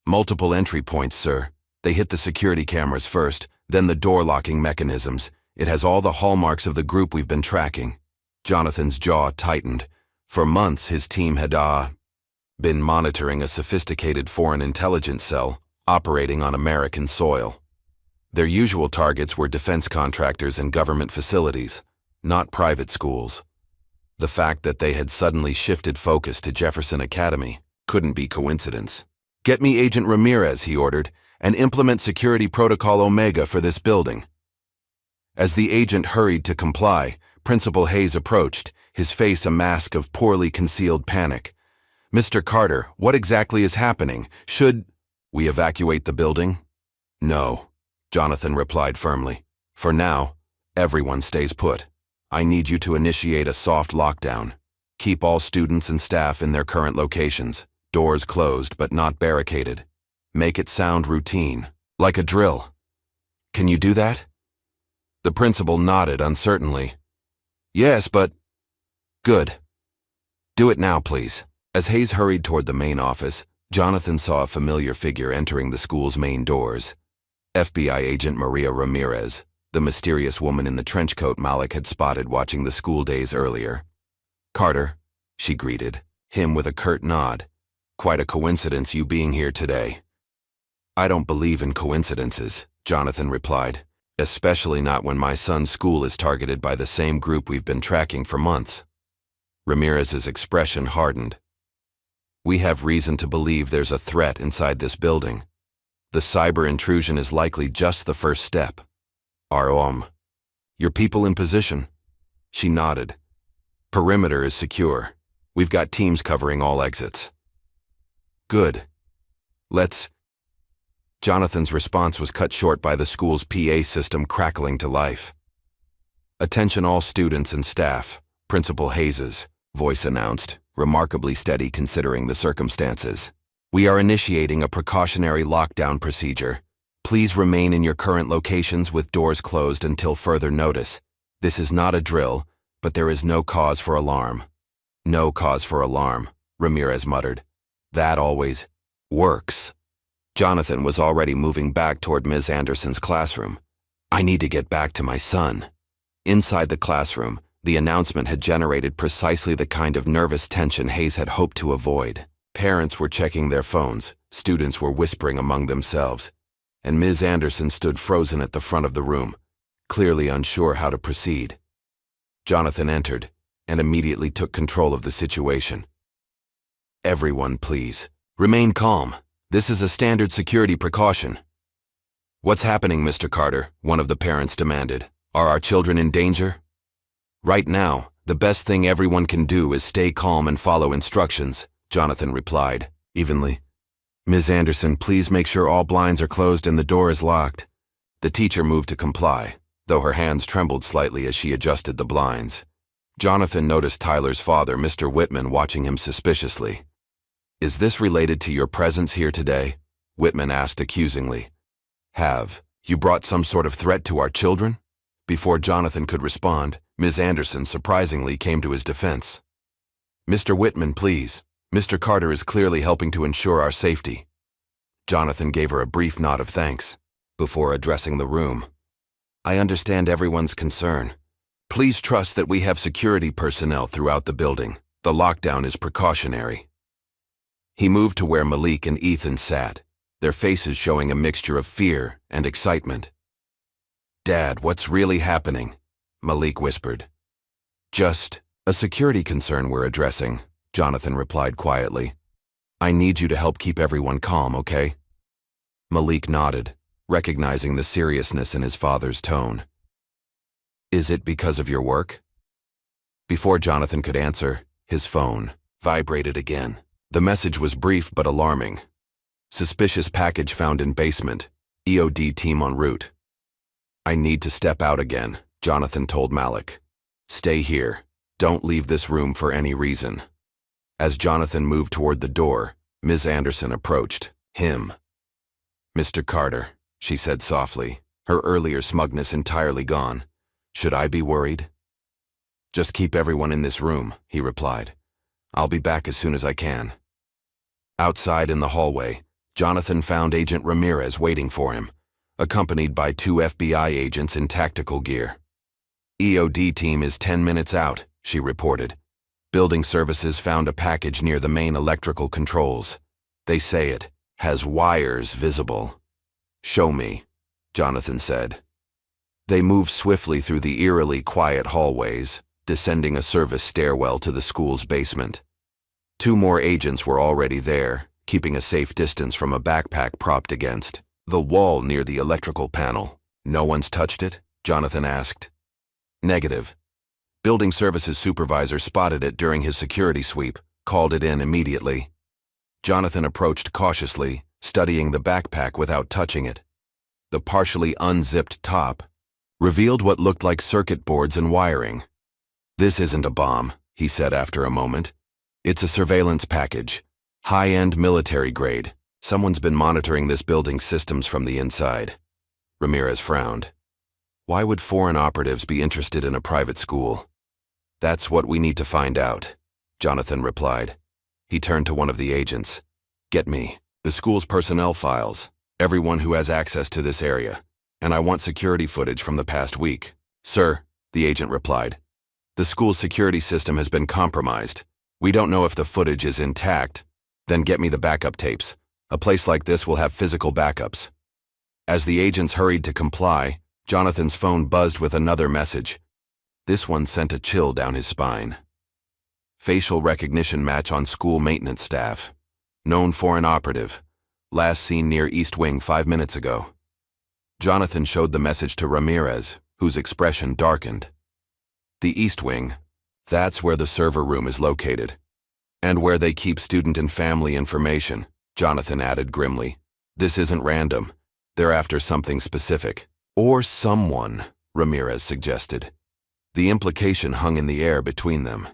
"Multiple entry points, sir. They hit the security cameras first, then the door locking mechanisms. It has all the hallmarks of the group we've been tracking." Jonathan's jaw tightened. For months, his team had been monitoring a sophisticated foreign intelligence cell operating on American soil. Their usual targets were defense contractors and government facilities, not private schools. The fact that they had suddenly shifted focus to Jefferson Academy couldn't be coincidence. "Get me Agent Ramirez," he ordered, "and implement Security Protocol Omega for this building." As the agent hurried to comply, Principal Hayes approached, his face a mask of poorly concealed panic. "Mr. Carter, what exactly is happening? Should we evacuate the building?" "No," Jonathan replied firmly. "For now, everyone stays put." I need you to initiate a soft lockdown. Keep all students and staff in their current locations, doors closed but not barricaded. Make it sound routine, like a drill. Can you do that? The principal nodded uncertainly. Yes, but... Good. Do it now, please. As Hayes hurried toward the main office, Jonathan saw a familiar figure entering the school's main doors. FBI agent Maria Ramirez, the mysterious woman in the trench coat Malik had spotted watching the school days earlier. Carter, she greeted, him with a curt nod. Quite a coincidence you being here today. I don't believe in coincidences, Jonathan replied, especially not when my son's school is targeted by the same group we've been tracking for months. Ramirez's expression hardened. We have reason to believe there's a threat inside this building. The cyber intrusion is likely just the first step. Your people in position? She nodded. Perimeter is secure. We've got teams covering all exits. Good. Jonathan's response was cut short by the school's PA system crackling to life. Attention all students and staff, Principal Hayes' voice announced, remarkably steady considering the circumstances. We are initiating a precautionary lockdown procedure. Please remain in your current locations with doors closed until further notice. This is not a drill, but there is no cause for alarm. No cause for alarm, Ramirez muttered. That always works. Jonathan was already moving back toward Ms. Anderson's classroom. I need to get back to my son. Inside the classroom, the announcement had generated precisely the kind of nervous tension Hayes had hoped to avoid. Parents were checking their phones, students were whispering among themselves, and Ms. Anderson stood frozen at the front of the room, clearly unsure how to proceed. Jonathan entered and immediately took control of the situation. Everyone, please, remain calm. This is a standard security precaution. What's happening, Mr. Carter? One of the parents demanded. Are our children in danger? Right now, the best thing everyone can do is stay calm and follow instructions, Jonathan replied, evenly. Ms. Anderson, please make sure all blinds are closed and the door is locked. The teacher moved to comply, though her hands trembled slightly as she adjusted the blinds. Jonathan noticed Tyler's father, Mr. Whitman, watching him suspiciously. Is this related to your presence here today? Whitman asked accusingly. Have you brought some sort of threat to our children? Before Jonathan could respond, Ms. Anderson surprisingly came to his defense. Mr. Whitman, please. Mr. Carter is clearly helping to ensure our safety. Jonathan gave her a brief nod of thanks before addressing the room. I understand everyone's concern. Please trust that we have security personnel throughout the building. The lockdown is precautionary. He moved to where Malik and Ethan sat, their faces showing a mixture of fear and excitement. Dad, what's really happening? Malik whispered. Just a security concern we're addressing, Jonathan replied quietly. I need you to help keep everyone calm, okay? Malik nodded, recognizing the seriousness in his father's tone. Is it because of your work? Before Jonathan could answer, his phone vibrated again. The message was brief but alarming. Suspicious package found in basement. EOD team en route. I need to step out again, Jonathan told Malik. Stay here. Don't leave this room for any reason. As Jonathan moved toward the door, Ms. Anderson approached him. Mr. Carter, she said softly, her earlier smugness entirely gone. Should I be worried? Just keep everyone in this room, he replied. I'll be back as soon as I can. Outside in the hallway, Jonathan found Agent Ramirez waiting for him, accompanied by 2 FBI agents in tactical gear. EOD team is 10 minutes out, she reported. Building services found a package near the main electrical controls. They say it has wires visible. Show me, Jonathan said. They moved swiftly through the eerily quiet hallways, descending a service stairwell to the school's basement. 2 more agents were already there, keeping a safe distance from a backpack propped against the wall near the electrical panel. No one's touched it? Jonathan asked. Negative. Building services supervisor spotted it during his security sweep, called it in immediately. Jonathan approached cautiously, studying the backpack without touching it. The partially unzipped top revealed what looked like circuit boards and wiring, "This isn't a bomb," he said after a moment. "It's a surveillance package. High-end military grade. Someone's been monitoring this building's systems from the inside." Ramirez frowned. "Why would foreign operatives be interested in a private school?" "That's what we need to find out," Jonathan replied. He turned to one of the agents. "Get me the school's personnel files, everyone who has access to this area, and I want security footage from the past week." "Sir," the agent replied, "the school's security system has been compromised. We don't know if the footage is intact." "Then get me the backup tapes. A place like this will have physical backups." As the agents hurried to comply, Jonathan's phone buzzed with another message. This one sent a chill down his spine. Facial recognition match on school maintenance staff. Known foreign operative. Last seen near East Wing 5 minutes ago. Jonathan showed the message to Ramirez, whose expression darkened. "The East Wing. That's where the server room is located. And where they keep student and family information," Jonathan added grimly. "This isn't random. They're after something specific." "Or someone," Ramirez suggested. The implication hung in the air between them.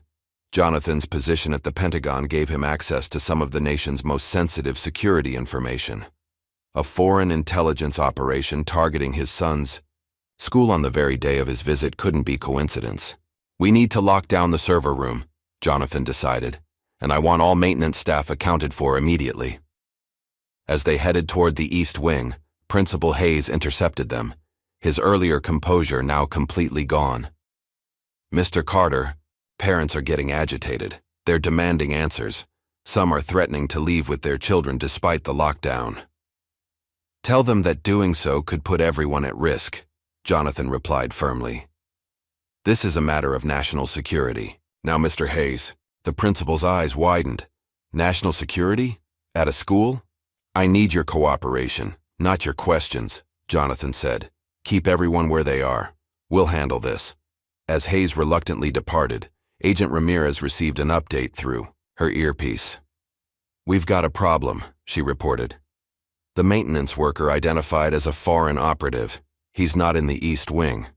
Jonathan's position at the Pentagon gave him access to some of the nation's most sensitive security information. A foreign intelligence operation targeting his son's school on the very day of his visit couldn't be coincidence. "We need to lock down the server room," Jonathan decided, "and I want all maintenance staff accounted for immediately." As they headed toward the East Wing, Principal Hayes intercepted them, his earlier composure now completely gone. "Mr. Carter, parents are getting agitated. They're demanding answers. Some are threatening to leave with their children despite the lockdown." "Tell them that doing so could put everyone at risk," Jonathan replied firmly. "This is a matter of national security." "Now, Mr. Hayes," the principal's eyes widened. "National security? At a school? I need your cooperation, not your questions," Jonathan said. "Keep everyone where they are. We'll handle this." As Hayes reluctantly departed, Agent Ramirez received an update through her earpiece. "We've got a problem," she reported. "The maintenance worker identified as a foreign operative. He's not in the East Wing.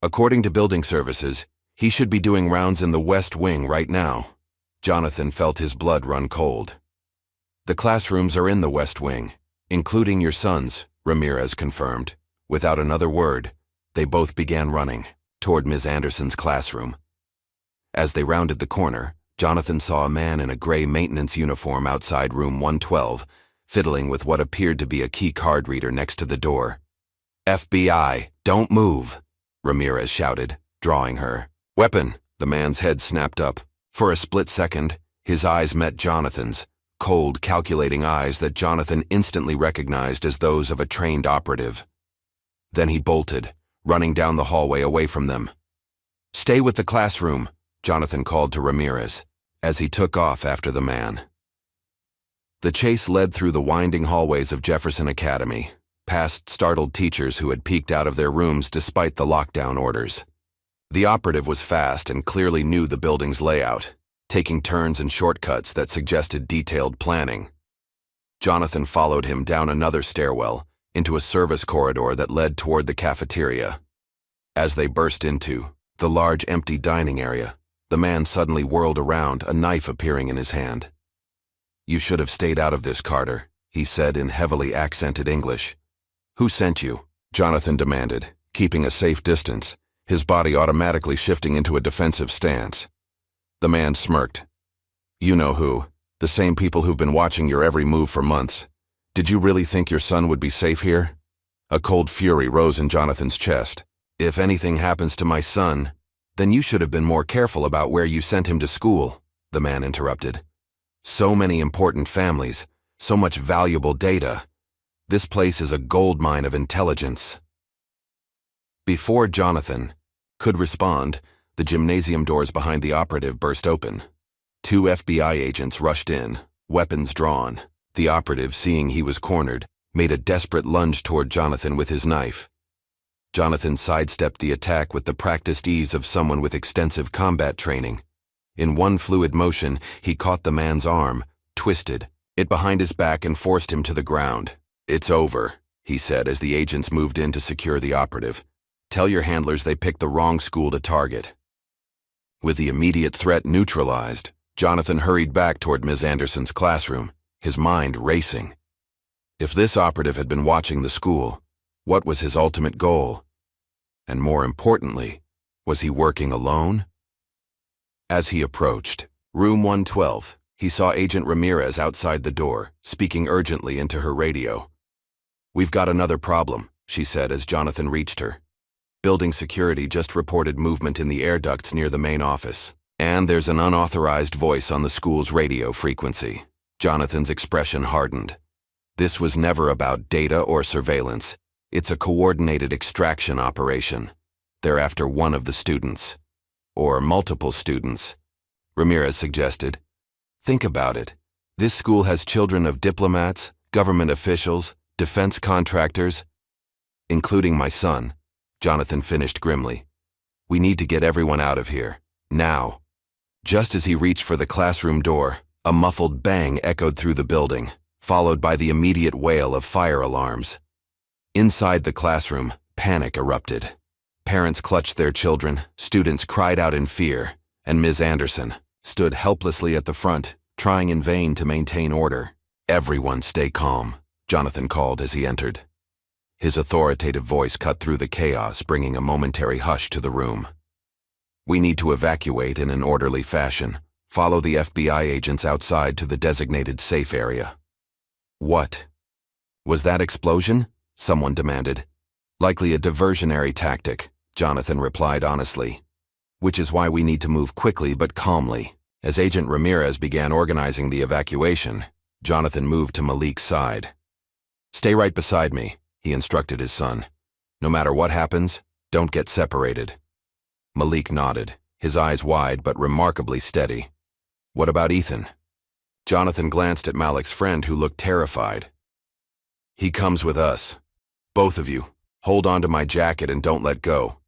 According to building services, he should be doing rounds in the West Wing right now." Jonathan felt his blood run cold. "The classrooms are in the West Wing, including your son's," Ramirez confirmed. Without another word, they both began running toward Ms. Anderson's classroom. As they rounded the corner, Jonathan saw a man in a gray maintenance uniform outside room 112, fiddling with what appeared to be a key card reader next to the door. "FBI, don't move," Ramirez shouted, drawing her. "Weapon!" The man's head snapped up. For a split second, his eyes met Jonathan's, cold, calculating eyes that Jonathan instantly recognized as those of a trained operative. Then he bolted, running down the hallway away from them. "Stay with the classroom," Jonathan called to Ramirez, as he took off after the man. The chase led through the winding hallways of Jefferson Academy, past startled teachers who had peeked out of their rooms despite the lockdown orders. The operative was fast and clearly knew the building's layout, taking turns and shortcuts that suggested detailed planning. Jonathan followed him down another stairwell, into a service corridor that led toward the cafeteria. As they burst into the large empty dining area, the man suddenly whirled around, a knife appearing in his hand. "You should have stayed out of this, Carter," he said in heavily accented English. "Who sent you?" Jonathan demanded, keeping a safe distance, his body automatically shifting into a defensive stance. The man smirked. "You know who. The same people who've been watching your every move for months. Did you really think your son would be safe here?" A cold fury rose in Jonathan's chest. "If anything happens to my son, then you should have been more careful about where you sent him to school," the man interrupted. "So many important families, so much valuable data. This place is a goldmine of intelligence." Before Jonathan could respond, the gymnasium doors behind the operative burst open. 2 FBI agents rushed in, weapons drawn. The operative, seeing he was cornered, made a desperate lunge toward Jonathan with his knife. Jonathan sidestepped the attack with the practiced ease of someone with extensive combat training. In one fluid motion, he caught the man's arm, twisted it behind his back and forced him to the ground. "It's over," he said as the agents moved in to secure the operative. "Tell your handlers they picked the wrong school to target." With the immediate threat neutralized, Jonathan hurried back toward Ms. Anderson's classroom, his mind racing. If this operative had been watching the school, what was his ultimate goal? And more importantly, was he working alone? As he approached room 112, he saw Agent Ramirez outside the door, speaking urgently into her radio. "We've got another problem," she said as Jonathan reached her. "Building security just reported movement in the air ducts near the main office, and there's an unauthorized voice on the school's radio frequency." Jonathan's expression hardened. This was never about data or surveillance. It's a coordinated extraction operation. They're after one of the students. Or multiple students, Ramirez suggested. "Think about it. This school has children of diplomats, government officials, defense contractors, including my son," Jonathan finished grimly. "We need to get everyone out of here, now." Just as he reached for the classroom door, a muffled bang echoed through the building, followed by the immediate wail of fire alarms. Inside the classroom, panic erupted. Parents clutched their children, students cried out in fear, and Ms. Anderson stood helplessly at the front, trying in vain to maintain order. "Everyone stay calm," Jonathan called as he entered. His authoritative voice cut through the chaos, bringing a momentary hush to the room. "We need to evacuate in an orderly fashion. Follow the FBI agents outside to the designated safe area." "What? Was that explosion?" someone demanded. "Likely a diversionary tactic," Jonathan replied honestly. "Which is why we need to move quickly but calmly." As Agent Ramirez began organizing the evacuation, Jonathan moved to Malik's side. "Stay right beside me," he instructed his son. "No matter what happens, don't get separated." Malik nodded, his eyes wide but remarkably steady. "What about Ethan?" Jonathan glanced at Malik's friend, who looked terrified. "He comes with us. Both of you, hold on to my jacket and don't let go."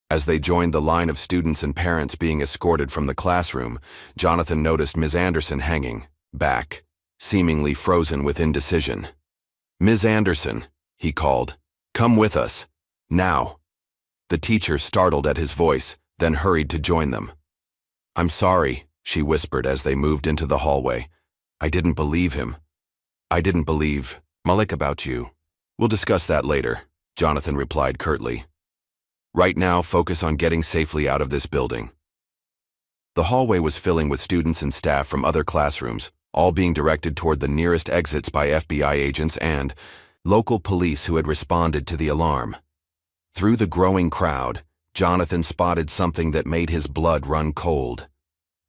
As they joined the line of students and parents being escorted from the classroom, Jonathan noticed Ms. Anderson hanging back, seemingly frozen with indecision. "Ms. Anderson," he called, "come with us. Now." The teacher startled at his voice, then hurried to join them. "I'm sorry," she whispered as they moved into the hallway. "I didn't believe him. I didn't believe Malik about you." "We'll discuss that later," Jonathan replied curtly. "Right now, focus on getting safely out of this building." The hallway was filling with students and staff from other classrooms, all being directed toward the nearest exits by FBI agents and local police who had responded to the alarm. Through the growing crowd, Jonathan spotted something that made his blood run cold.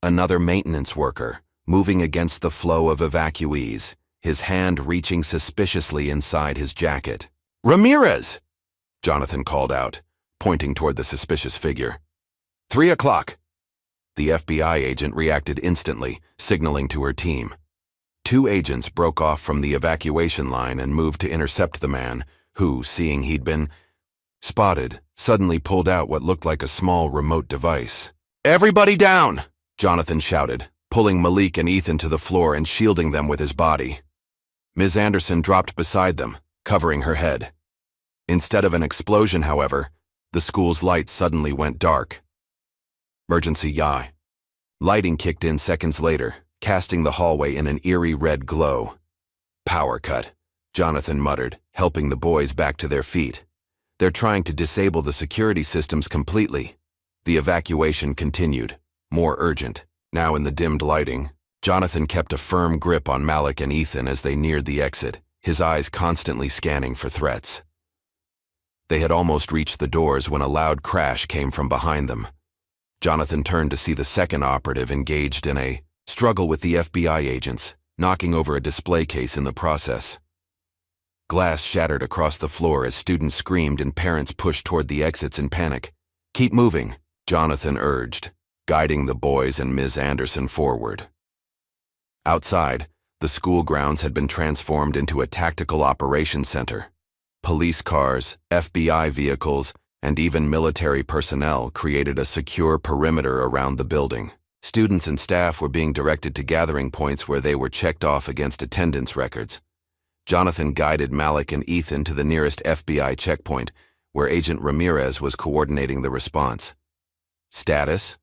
Another maintenance worker, moving against the flow of evacuees, his hand reaching suspiciously inside his jacket. "Ramirez!" Jonathan called out, pointing toward the suspicious figure. 3 o'clock. The FBI agent reacted instantly, signaling to her team. 2 agents broke off from the evacuation line and moved to intercept the man, who, seeing he'd been spotted, suddenly pulled out what looked like a small remote device. "Everybody down!" Jonathan shouted, pulling Malik and Ethan to the floor and shielding them with his body. Ms. Anderson dropped beside them, covering her head. Instead of an explosion, however, the school's lights suddenly went dark. Emergency yaw. Lighting kicked in seconds later, casting the hallway in an eerie red glow. "Power cut," Jonathan muttered, helping the boys back to their feet. "They're trying to disable the security systems completely." The evacuation continued, more urgent. Now in the dimmed lighting, Jonathan kept a firm grip on Malik and Ethan as they neared the exit, his eyes constantly scanning for threats. They had almost reached the doors when a loud crash came from behind them. Jonathan turned to see the second operative engaged in a struggle with the FBI agents, knocking over a display case in the process. Glass shattered across the floor as students screamed and parents pushed toward the exits in panic. "Keep moving," Jonathan urged, guiding the boys and Ms. Anderson forward. Outside, the school grounds had been transformed into a tactical operations center. Police cars, FBI vehicles, and even military personnel created a secure perimeter around the building. Students and staff were being directed to gathering points where they were checked off against attendance records. Jonathan guided Malik and Ethan to the nearest FBI checkpoint, where Agent Ramirez was coordinating the response. "Status?"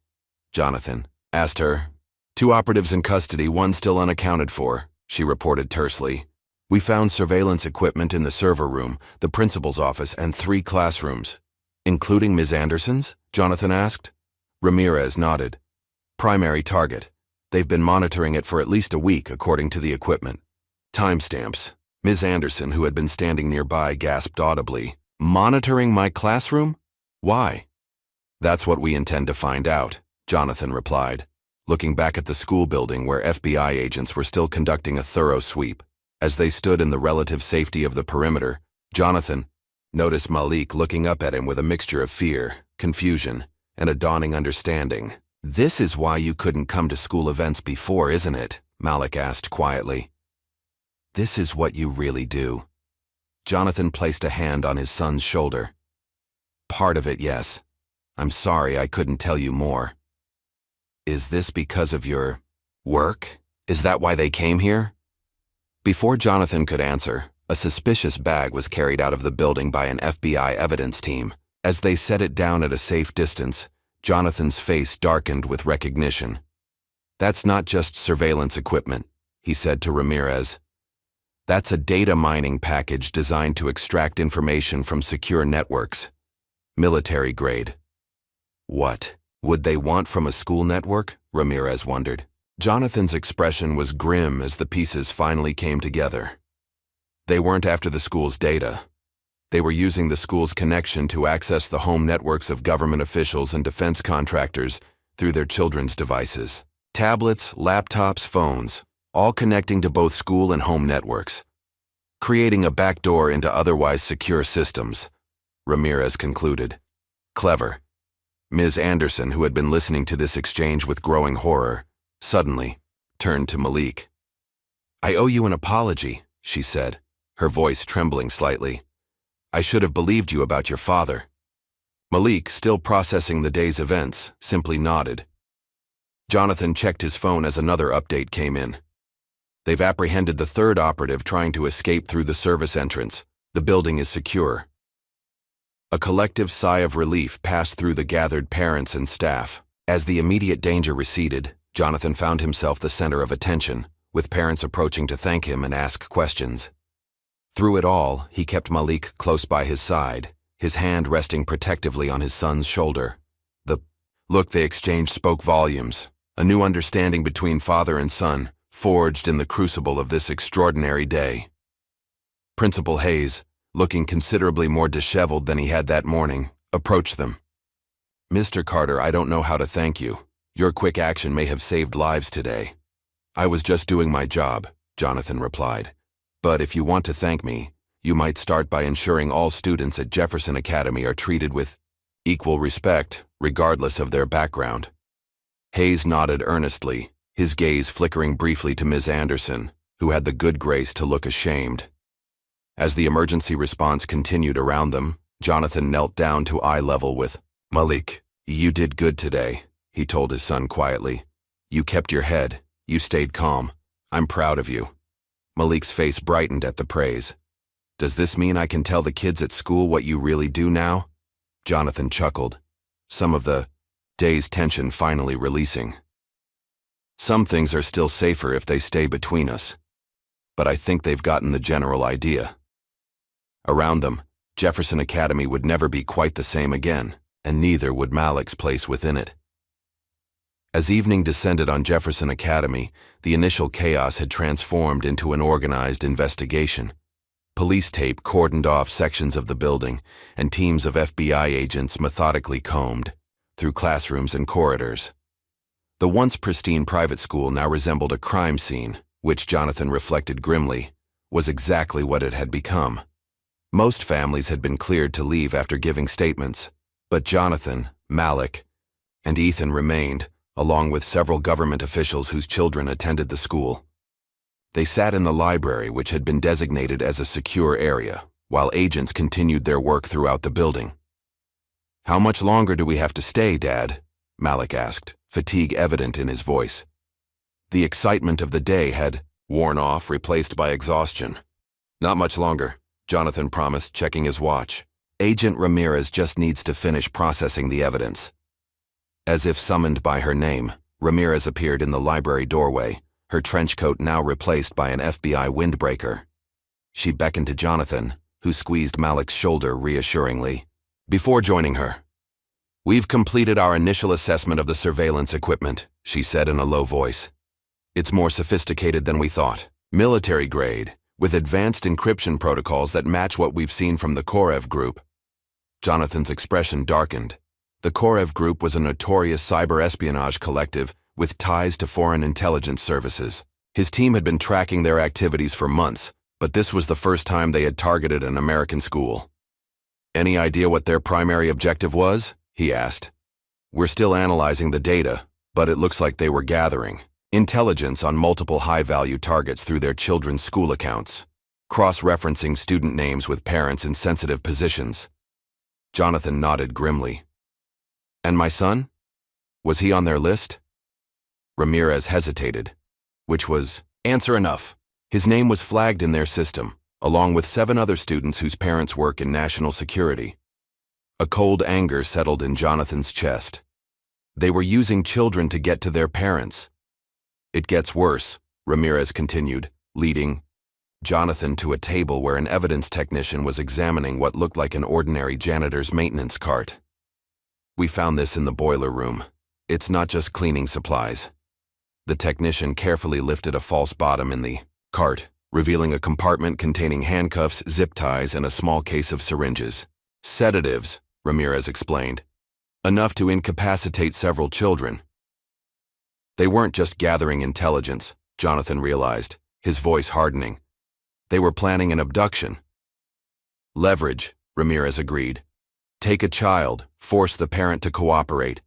Jonathan asked her. "Two operatives in custody, one still unaccounted for," she reported tersely. "We found surveillance equipment in the server room, the principal's office, and 3 classrooms." "Including Ms. Anderson's?" Jonathan asked. Ramirez nodded. "Primary target. They've been monitoring it for at least a week, according to the equipment." Timestamps. Ms. Anderson, who had been standing nearby, gasped audibly. "Monitoring my classroom? Why?" "That's what we intend to find out," Jonathan replied, looking back at the school building where FBI agents were still conducting a thorough sweep. As they stood in the relative safety of the perimeter, Jonathan noticed Malik looking up at him with a mixture of fear, confusion, and a dawning understanding. "This is why you couldn't come to school events before, isn't it?" Malik asked quietly. "This is what you really do." Jonathan placed a hand on his son's shoulder. "Part of it, yes. I'm sorry I couldn't tell you more." "Is this because of your work? Is that why they came here?" Before Jonathan could answer, a suspicious bag was carried out of the building by an FBI evidence team. As they set it down at a safe distance, Jonathan's face darkened with recognition. "That's not just surveillance equipment," he said to Ramirez. "That's a data mining package designed to extract information from secure networks. Military grade." "What would they want from a school network?" Ramirez wondered. Jonathan's expression was grim as the pieces finally came together. They weren't after the school's data. They were using the school's connection to access the home networks of government officials and defense contractors through their children's devices. Tablets, laptops, phones, all connecting to both school and home networks. Creating a backdoor into otherwise secure systems, Ramirez concluded. Clever. Ms. Anderson, who had been listening to this exchange with growing horror, suddenly turned to Malik. "I owe you an apology," she said, her voice trembling slightly. "I should have believed you about your father." Malik, still processing the day's events, simply nodded. Jonathan checked his phone as another update came in. "They've apprehended the third operative trying to escape through the service entrance. The building is secure." A collective sigh of relief passed through the gathered parents and staff. As the immediate danger receded, Jonathan found himself the center of attention, with parents approaching to thank him and ask questions. Through it all, he kept Malik close by his side, his hand resting protectively on his son's shoulder. The look they exchanged spoke volumes, a new understanding between father and son, forged in the crucible of this extraordinary day. Principal Hayes, looking considerably more disheveled than he had that morning, approached them. "Mr. Carter, I don't know how to thank you. Your quick action may have saved lives today." "I was just doing my job," Jonathan replied. "But if you want to thank me, you might start by ensuring all students at Jefferson Academy are treated with equal respect, regardless of their background." Hayes nodded earnestly, his gaze flickering briefly to Ms. Anderson, who had the good grace to look ashamed. As the emergency response continued around them, Jonathan knelt down to eye level with Malik. "You did good today," he told his son quietly. "You kept your head. You stayed calm. I'm proud of you." Malik's face brightened at the praise. "Does this mean I can tell the kids at school what you really do now?" Jonathan chuckled, some of the day's tension finally releasing. "Some things are still safer if they stay between us. But I think they've gotten the general idea." Around them, Jefferson Academy would never be quite the same again, and neither would Malik's place within it. As evening descended on Jefferson Academy, the initial chaos had transformed into an organized investigation. Police tape cordoned off sections of the building, and teams of FBI agents methodically combed through classrooms and corridors. The once pristine private school now resembled a crime scene, which Jonathan reflected grimly, was exactly what it had become. Most families had been cleared to leave after giving statements, but Jonathan, Malik, and Ethan remained, along with several government officials whose children attended the school. They sat in the library, which had been designated as a secure area, while agents continued their work throughout the building. "How much longer do we have to stay, Dad?" Malik asked, fatigue evident in his voice. The excitement of the day had worn off, replaced by exhaustion. "Not much longer," Jonathan promised, checking his watch. "Agent Ramirez just needs to finish processing the evidence." As if summoned by her name, Ramirez appeared in the library doorway, her trench coat now replaced by an FBI windbreaker. She beckoned to Jonathan, who squeezed Malik's shoulder reassuringly. Before joining her, "We've completed our initial assessment of the surveillance equipment," she said in a low voice. "It's more sophisticated than we thought. Military grade, with advanced encryption protocols that match what we've seen from the Korev group." Jonathan's expression darkened. The Korev group was a notorious cyber espionage collective with ties to foreign intelligence services. His team had been tracking their activities for months, but this was the first time they had targeted an American school. "Any idea what their primary objective was?" he asked. "We're still analyzing the data, but it looks like they were gathering intelligence on multiple high-value targets through their children's school accounts, cross-referencing student names with parents in sensitive positions." Jonathan nodded grimly. "And my son? Was he on their list?" Ramirez hesitated, which was answer enough. His name was flagged in their system, along with 7 other students whose parents work in national security. A cold anger settled in Jonathan's chest. They were using children to get to their parents. "It gets worse," Ramirez continued, leading Jonathan to a table where an evidence technician was examining what looked like an ordinary janitor's maintenance cart. "We found this in the boiler room. It's not just cleaning supplies." The technician carefully lifted a false bottom in the cart, revealing a compartment containing handcuffs, zip ties, and a small case of syringes. "Sedatives," Ramirez explained. "Enough to incapacitate several children." They weren't just gathering intelligence, Jonathan realized, his voice hardening. They were planning an abduction. "Leverage," Ramirez agreed. "Take a child, force the parent to cooperate.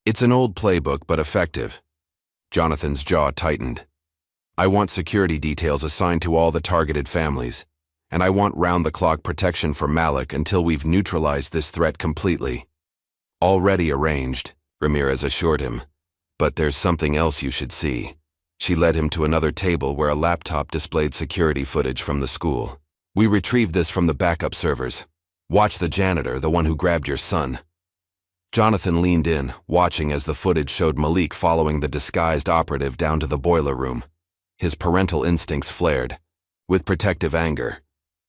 It's an old playbook, but effective." Jonathan's jaw tightened. "I want security details assigned to all the targeted families, and I want round-the-clock protection for Malik until we've neutralized this threat completely." "Already arranged," Ramirez assured him. "But there's something else you should see." She led him to another table where a laptop displayed security footage from the school. "We retrieved this from the backup servers. Watch the janitor, the one who grabbed your son." Jonathan leaned in, watching as the footage showed Malik following the disguised operative down to the boiler room. His parental instincts flared, with protective anger,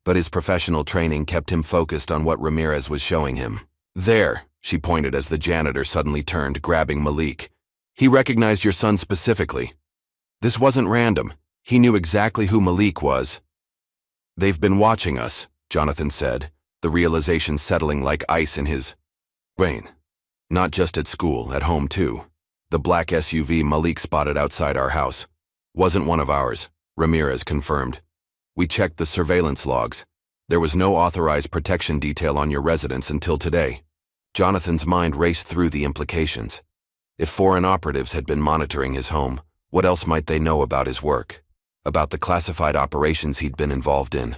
but his professional training kept him focused on what Ramirez was showing him. "There," she pointed as the janitor suddenly turned, grabbing Malik. "He recognized your son specifically. This wasn't random. He knew exactly who Malik was." "They've been watching us," Jonathan said, the realization settling like ice in his brain. "Not just at school, at home too. The black SUV Malik spotted outside our house wasn't one of ours," Ramirez confirmed. "We checked the surveillance logs. There was no authorized protection detail on your residence until today." Jonathan's mind raced through the implications. If foreign operatives had been monitoring his home, what else might they know about his work? About the classified operations he'd been involved in?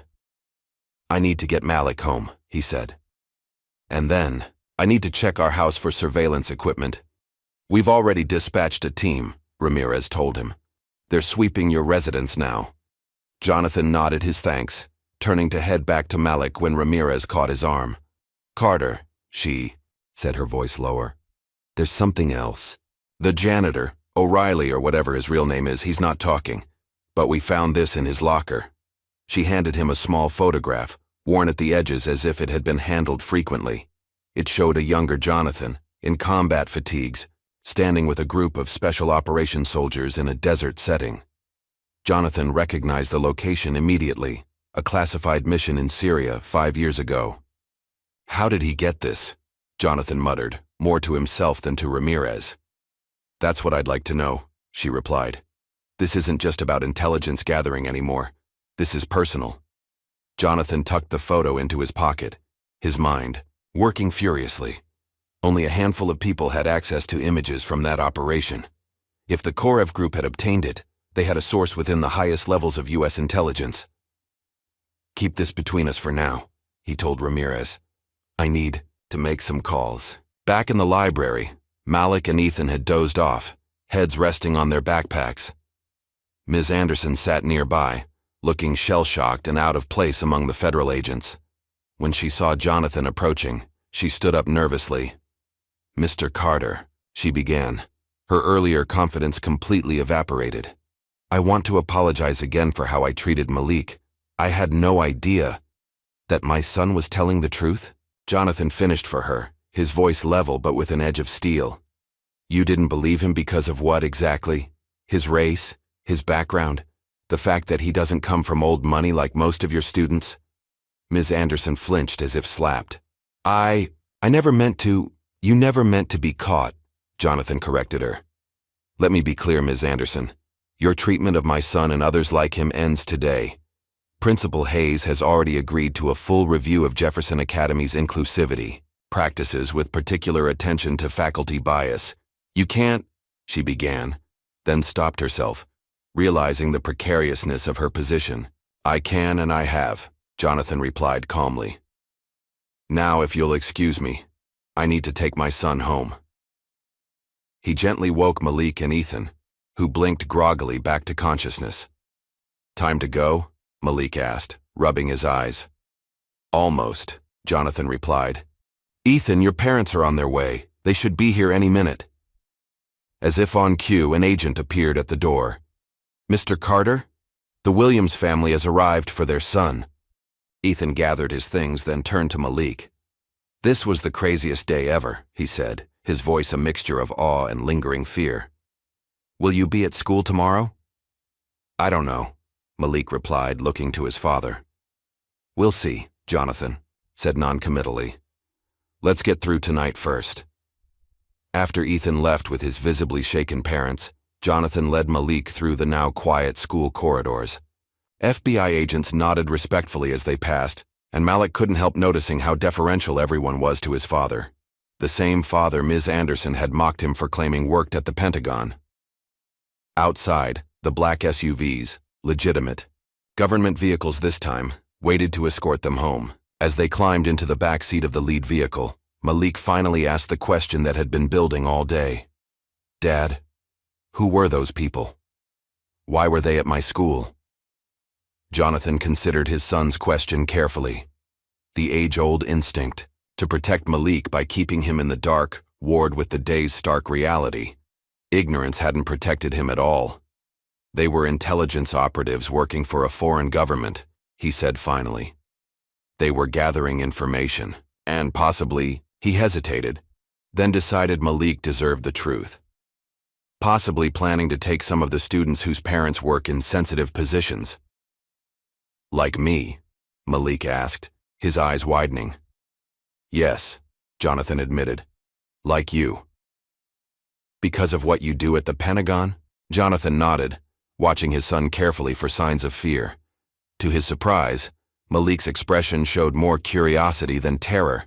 "I need to get Malik home," he said. "And then, I need to check our house for surveillance equipment." "We've already dispatched a team," Ramirez told him. "They're sweeping your residence now." Jonathan nodded his thanks, turning to head back to Malik when Ramirez caught his arm. "Carter," she said, her voice lower. "There's something else. The janitor, O'Reilly or whatever his real name is, he's not talking. But we found this in his locker." She handed him a small photograph, worn at the edges as if it had been handled frequently. It showed a younger Jonathan, in combat fatigues, standing with a group of special operations soldiers in a desert setting. Jonathan recognized the location immediately, a classified mission in Syria 5 years ago. "How did he get this?" Jonathan muttered, more to himself than to Ramirez. "That's what I'd like to know," she replied. "This isn't just about intelligence gathering anymore. This is personal." Jonathan tucked the photo into his pocket, his mind working furiously. Only a handful of people had access to images from that operation. If the Korev group had obtained it, they had a source within the highest levels of U.S. intelligence. "Keep this between us for now," he told Ramirez. "I need to make some calls." Back in the library, Malik and Ethan had dozed off, heads resting on their backpacks. Ms. Anderson sat nearby, looking shell-shocked and out of place among the federal agents. When she saw Jonathan approaching, she stood up nervously. "Mr. Carter," she began. Her earlier confidence completely evaporated. I want to apologize again for how I treated Malik. I had no idea that my son was telling the truth. Jonathan finished for her, his voice level but with an edge of steel. You didn't believe him because of what exactly? His race? His background? The fact that he doesn't come from old money like most of your students? Ms. Anderson flinched as if slapped. I never meant to. You never meant to be caught, Jonathan corrected her. Let me be clear, Ms. Anderson. Your treatment of my son and others like him ends today. Principal Hayes has already agreed to a full review of Jefferson Academy's inclusivity practices with particular attention to faculty bias. You can't, she began, then stopped herself, realizing the precariousness of her position. I can and I have, Jonathan replied calmly. Now, if you'll excuse me, I need to take my son home. He gently woke Malik and Ethan, who blinked groggily back to consciousness. Time to go? Malik asked, rubbing his eyes. Almost, Jonathan replied. Ethan, your parents are on their way. They should be here any minute. As if on cue, an agent appeared at the door. Mr. Carter? The Williams family has arrived for their son. Ethan gathered his things, then turned to Malik. This was the craziest day ever, he said, his voice a mixture of awe and lingering fear. Will you be at school tomorrow? I don't know, Malik replied, looking to his father. We'll see, Jonathan said noncommittally. Let's get through tonight first. After Ethan left with his visibly shaken parents, Jonathan led Malik through the now quiet school corridors. FBI agents nodded respectfully as they passed, and Malik couldn't help noticing how deferential everyone was to his father. The same father Ms. Anderson had mocked him for claiming worked at the Pentagon. Outside, the black SUVs, legitimate, government vehicles this time, waited to escort them home. As they climbed into the back seat of the lead vehicle, Malik finally asked the question that had been building all day. Dad, who were those people? Why were they at my school? Jonathan considered his son's question carefully. The age-old instinct, to protect Malik by keeping him in the dark, warred with the day's stark reality. Ignorance hadn't protected him at all. They were intelligence operatives working for a foreign government, he said finally. They were gathering information, and possibly, he hesitated, then decided Malik deserved the truth. Possibly planning to take some of the students whose parents work in sensitive positions. Like me? Malik asked, his eyes widening. Yes, Jonathan admitted. Like you. Because of what you do at the Pentagon? Jonathan nodded, watching his son carefully for signs of fear. To his surprise, Malik's expression showed more curiosity than terror.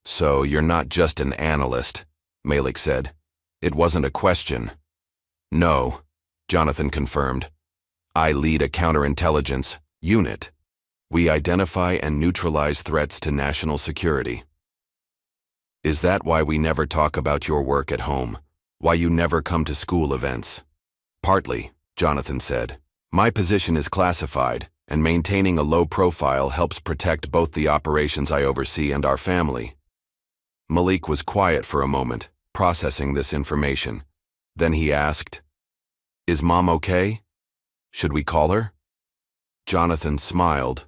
So you're not just an analyst, Malik said. It wasn't a question. No, Jonathan confirmed. I lead a counterintelligence unit. We identify and neutralize threats to national security. Is that why we never talk about your work at home? Why you never come to school events? Partly, Jonathan said. My position is classified, and maintaining a low profile helps protect both the operations I oversee and our family. Malik was quiet for a moment, processing this information. Then he asked, Is Mom okay? Should we call her? Jonathan smiled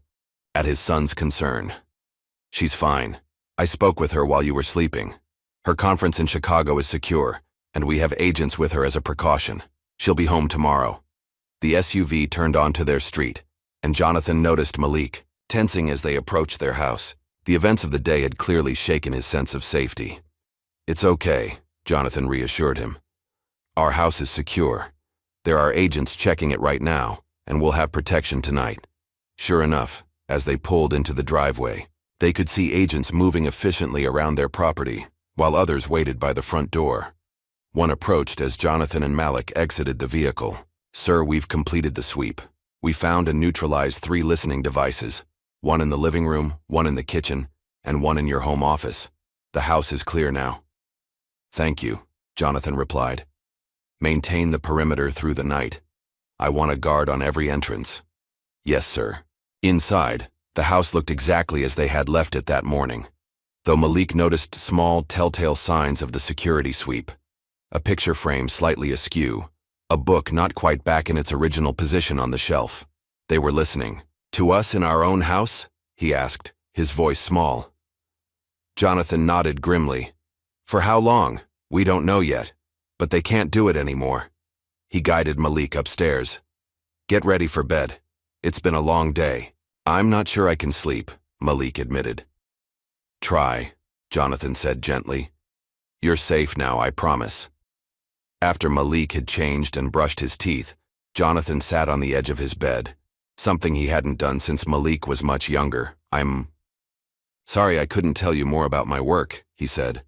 at his son's concern. She's fine. I spoke with her while you were sleeping. Her conference in Chicago is secure, and we have agents with her as a precaution. She'll be home tomorrow. The SUV turned onto their street, and Jonathan noticed Malik, tensing as they approached their house. The events of the day had clearly shaken his sense of safety. It's okay, Jonathan reassured him. Our house is secure. There are agents checking it right now, and we'll have protection tonight. Sure enough, as they pulled into the driveway, they could see agents moving efficiently around their property, while others waited by the front door. One approached as Jonathan and Malik exited the vehicle. Sir, we've completed the sweep. We found and neutralized 3 listening devices, one in the living room, one in the kitchen, and one in your home office. The house is clear now. Thank you, Jonathan replied. Maintain the perimeter through the night. I want a guard on every entrance. Yes, sir. Inside, the house looked exactly as they had left it that morning, though Malik noticed small, telltale signs of the security sweep. a picture frame slightly askew, a book not quite back in its original position on the shelf. They were listening. "To us in our own house?" he asked, his voice small. Jonathan nodded grimly. "For how long? We don't know yet. But they can't do it anymore." He guided Malik upstairs. "Get ready for bed. It's been a long day." "I'm not sure I can sleep," Malik admitted. "Try," Jonathan said gently. "You're safe now, I promise." After Malik had changed and brushed his teeth, Jonathan sat on the edge of his bed, something he hadn't done since Malik was much younger. "I'm sorry I couldn't tell you more about my work," he said.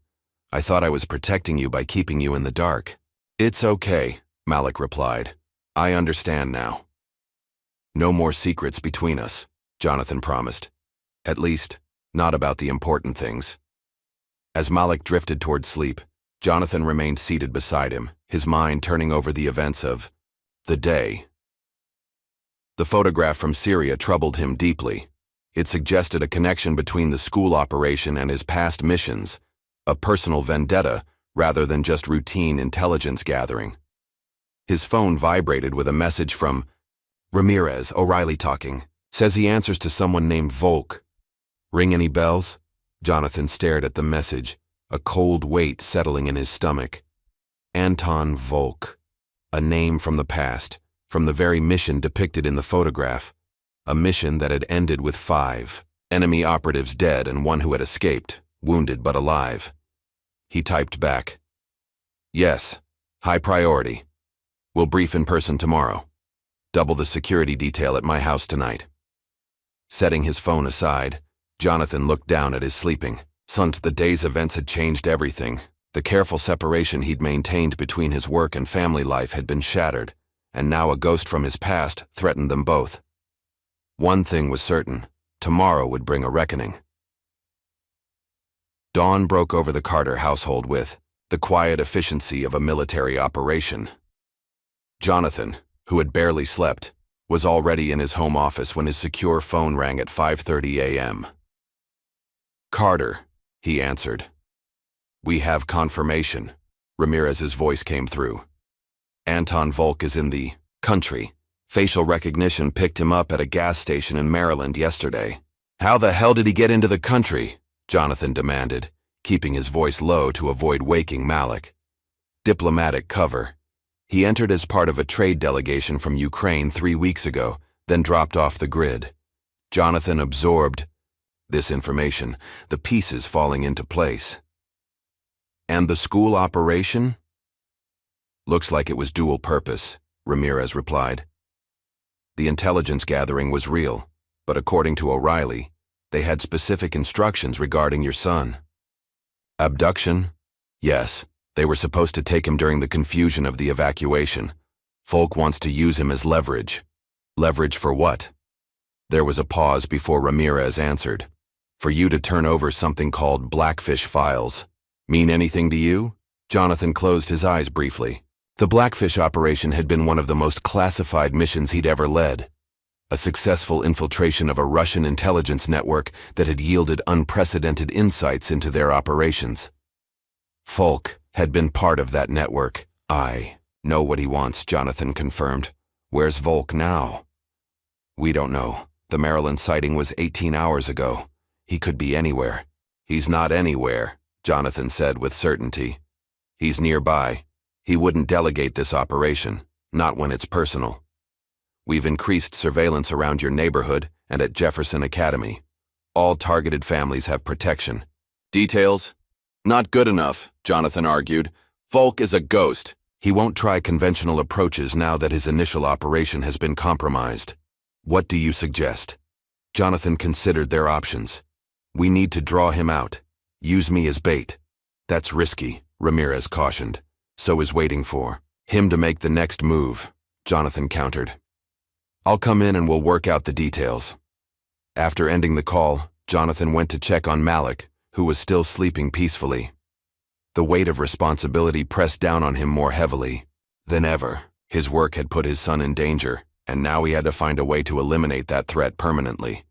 "I thought I was protecting you by keeping you in the dark." "It's okay," Malik replied. "I understand now." "No more secrets between us," Jonathan promised. "At least, not about the important things." As Malik drifted toward sleep, Jonathan remained seated beside him, his mind turning over the events of the day. The photograph from Syria troubled him deeply. It suggested a connection between the school operation and his past missions, a personal vendetta rather than just routine intelligence gathering. His phone vibrated with a message from Ramirez, O'Reilly talking. "Says he answers to someone named Volk." "Ring any bells?" Jonathan stared at the message, a cold weight settling in his stomach. Anton Volk, a name from the past, from the very mission depicted in the photograph, a mission that had ended with 5 enemy operatives dead and one who had escaped, wounded but alive. He typed back, "Yes, high priority. We'll brief in person tomorrow. Double the security detail at my house tonight." Setting his phone aside, Jonathan looked down at his sleeping son. The day's events had changed everything. The careful separation he'd maintained between his work and family life had been shattered, and now a ghost from his past threatened them both. One thing was certain: tomorrow would bring a reckoning. Dawn broke over the Carter household with the quiet efficiency of a military operation. Jonathan, who had barely slept, was already in his home office when his secure phone rang at 5:30 a.m. "Carter," he answered. "We have confirmation." Ramirez's voice came through. "Anton Volk is in the country. Facial recognition picked him up at a gas station in Maryland yesterday." "How the hell did he get into the country?" Jonathan demanded, keeping his voice low to avoid waking Malik. "Diplomatic cover. He entered as part of a trade delegation from Ukraine 3 weeks ago, then dropped off the grid." Jonathan absorbed this information, the pieces falling into place. "And the school operation?" "Looks like it was dual purpose," Ramirez replied. "The intelligence gathering was real, but according to O'Reilly, they had specific instructions regarding your son." "Abduction?" "Yes. They were supposed to take him during the confusion of the evacuation. Volk wants to use him as leverage." "Leverage for what?" There was a pause before Ramirez answered. "For you to turn over something called Blackfish files. Mean anything to you?" Jonathan closed his eyes briefly. The Blackfish operation had been one of the most classified missions he'd ever led. A successful infiltration of a Russian intelligence network that had yielded unprecedented insights into their operations. Volk had been part of that network. "I know what he wants," Jonathan confirmed. "Where's Volk now?" "We don't know. The Maryland sighting was 18 hours ago. He could be anywhere." "He's not anywhere," Jonathan said with certainty. "He's nearby. He wouldn't delegate this operation, not when it's personal. We've increased surveillance around your neighborhood and at Jefferson Academy. All targeted families have protection." "Details? Not good enough," Jonathan argued. "Volk is a ghost. He won't try conventional approaches now that his initial operation has been compromised." "What do you suggest?" Jonathan considered their options. "We need to draw him out. Use me as bait." "That's risky," Ramirez cautioned. "So is waiting for him to make the next move," Jonathan countered. "I'll come in and we'll work out the details." After ending the call, Jonathan went to check on Malik, who was still sleeping peacefully. The weight of responsibility pressed down on him more heavily than ever. His work had put his son in danger, and now he had to find a way to eliminate that threat permanently.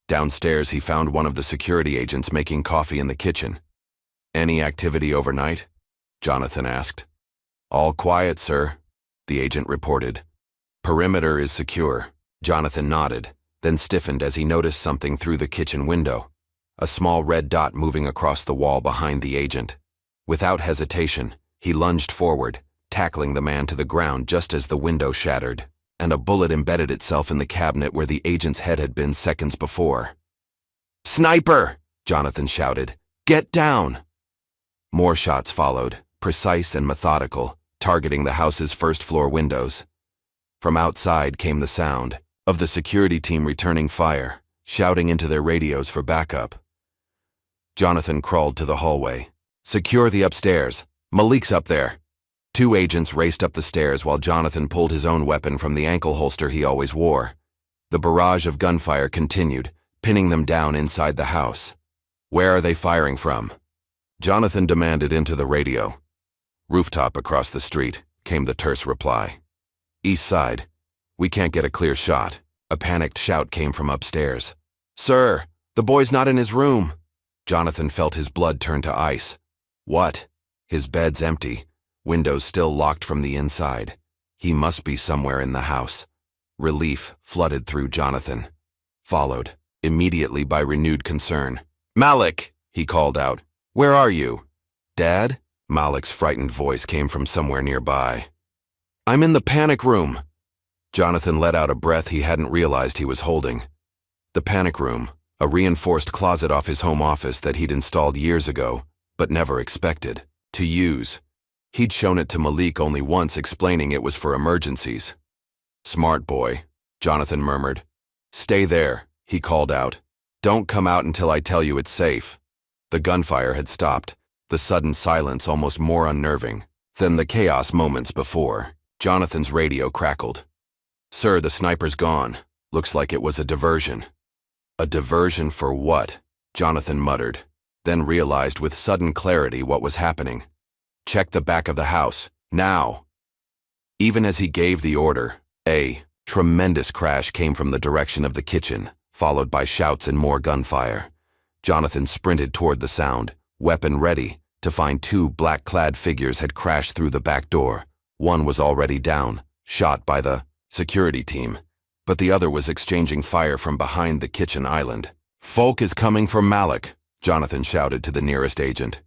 Downstairs, he found one of the security agents making coffee in the kitchen. "Any activity overnight?" Jonathan asked. All quiet, sir, the agent reported. Perimeter is secure. Jonathan nodded, then stiffened as he noticed something through the kitchen window. A small red dot moving across the wall behind the agent. Without hesitation, he lunged forward, tackling the man to the ground just as the window shattered, and a bullet embedded itself in the cabinet where the agent's head had been seconds before. "Sniper!" Jonathan shouted. "Get down!" More shots followed, precise and methodical, targeting the house's first-floor windows. From outside came the sound of the security team returning fire, shouting into their radios for backup. Jonathan crawled to the hallway. "Secure the upstairs. Malik's up there." Two agents raced up the stairs while Jonathan pulled his own weapon from the ankle holster he always wore. The barrage of gunfire continued, pinning them down inside the house. "Where are they firing from?" Jonathan demanded into the radio. "Rooftop across the street," came the terse reply. "East side. We can't get a clear shot." A panicked shout came from upstairs. "Sir, the boy's not in his room." Jonathan felt his blood turn to ice. What? His bed's empty, windows still locked from the inside. He must be somewhere in the house. Relief flooded through Jonathan, followed immediately by renewed concern. "Malik!" he called out. "Where are you?" "Dad?" Malik's frightened voice came from somewhere nearby. "I'm in the panic room." Jonathan let out a breath he hadn't realized he was holding. The panic room, a reinforced closet off his home office that he'd installed years ago, but never expected to use. He'd shown it to Malik only once, explaining it was for emergencies. "Smart boy," Jonathan murmured. "Stay there," he called out. "Don't come out until I tell you it's safe." The gunfire had stopped, the sudden silence almost more unnerving than the chaos moments before. Jonathan's radio crackled. "Sir, the sniper's gone. Looks like it was a diversion." A diversion for what? Jonathan muttered, then realized with sudden clarity what was happening. "Check the back of the house, now." Even as he gave the order, a tremendous crash came from the direction of the kitchen, followed by shouts and more gunfire. Jonathan sprinted toward the sound, weapon ready, to find two black-clad figures had crashed through the back door. One was already down, shot by the security team, but the other was exchanging fire from behind the kitchen island. "Folk is coming for Malik," Jonathan shouted to the nearest agent.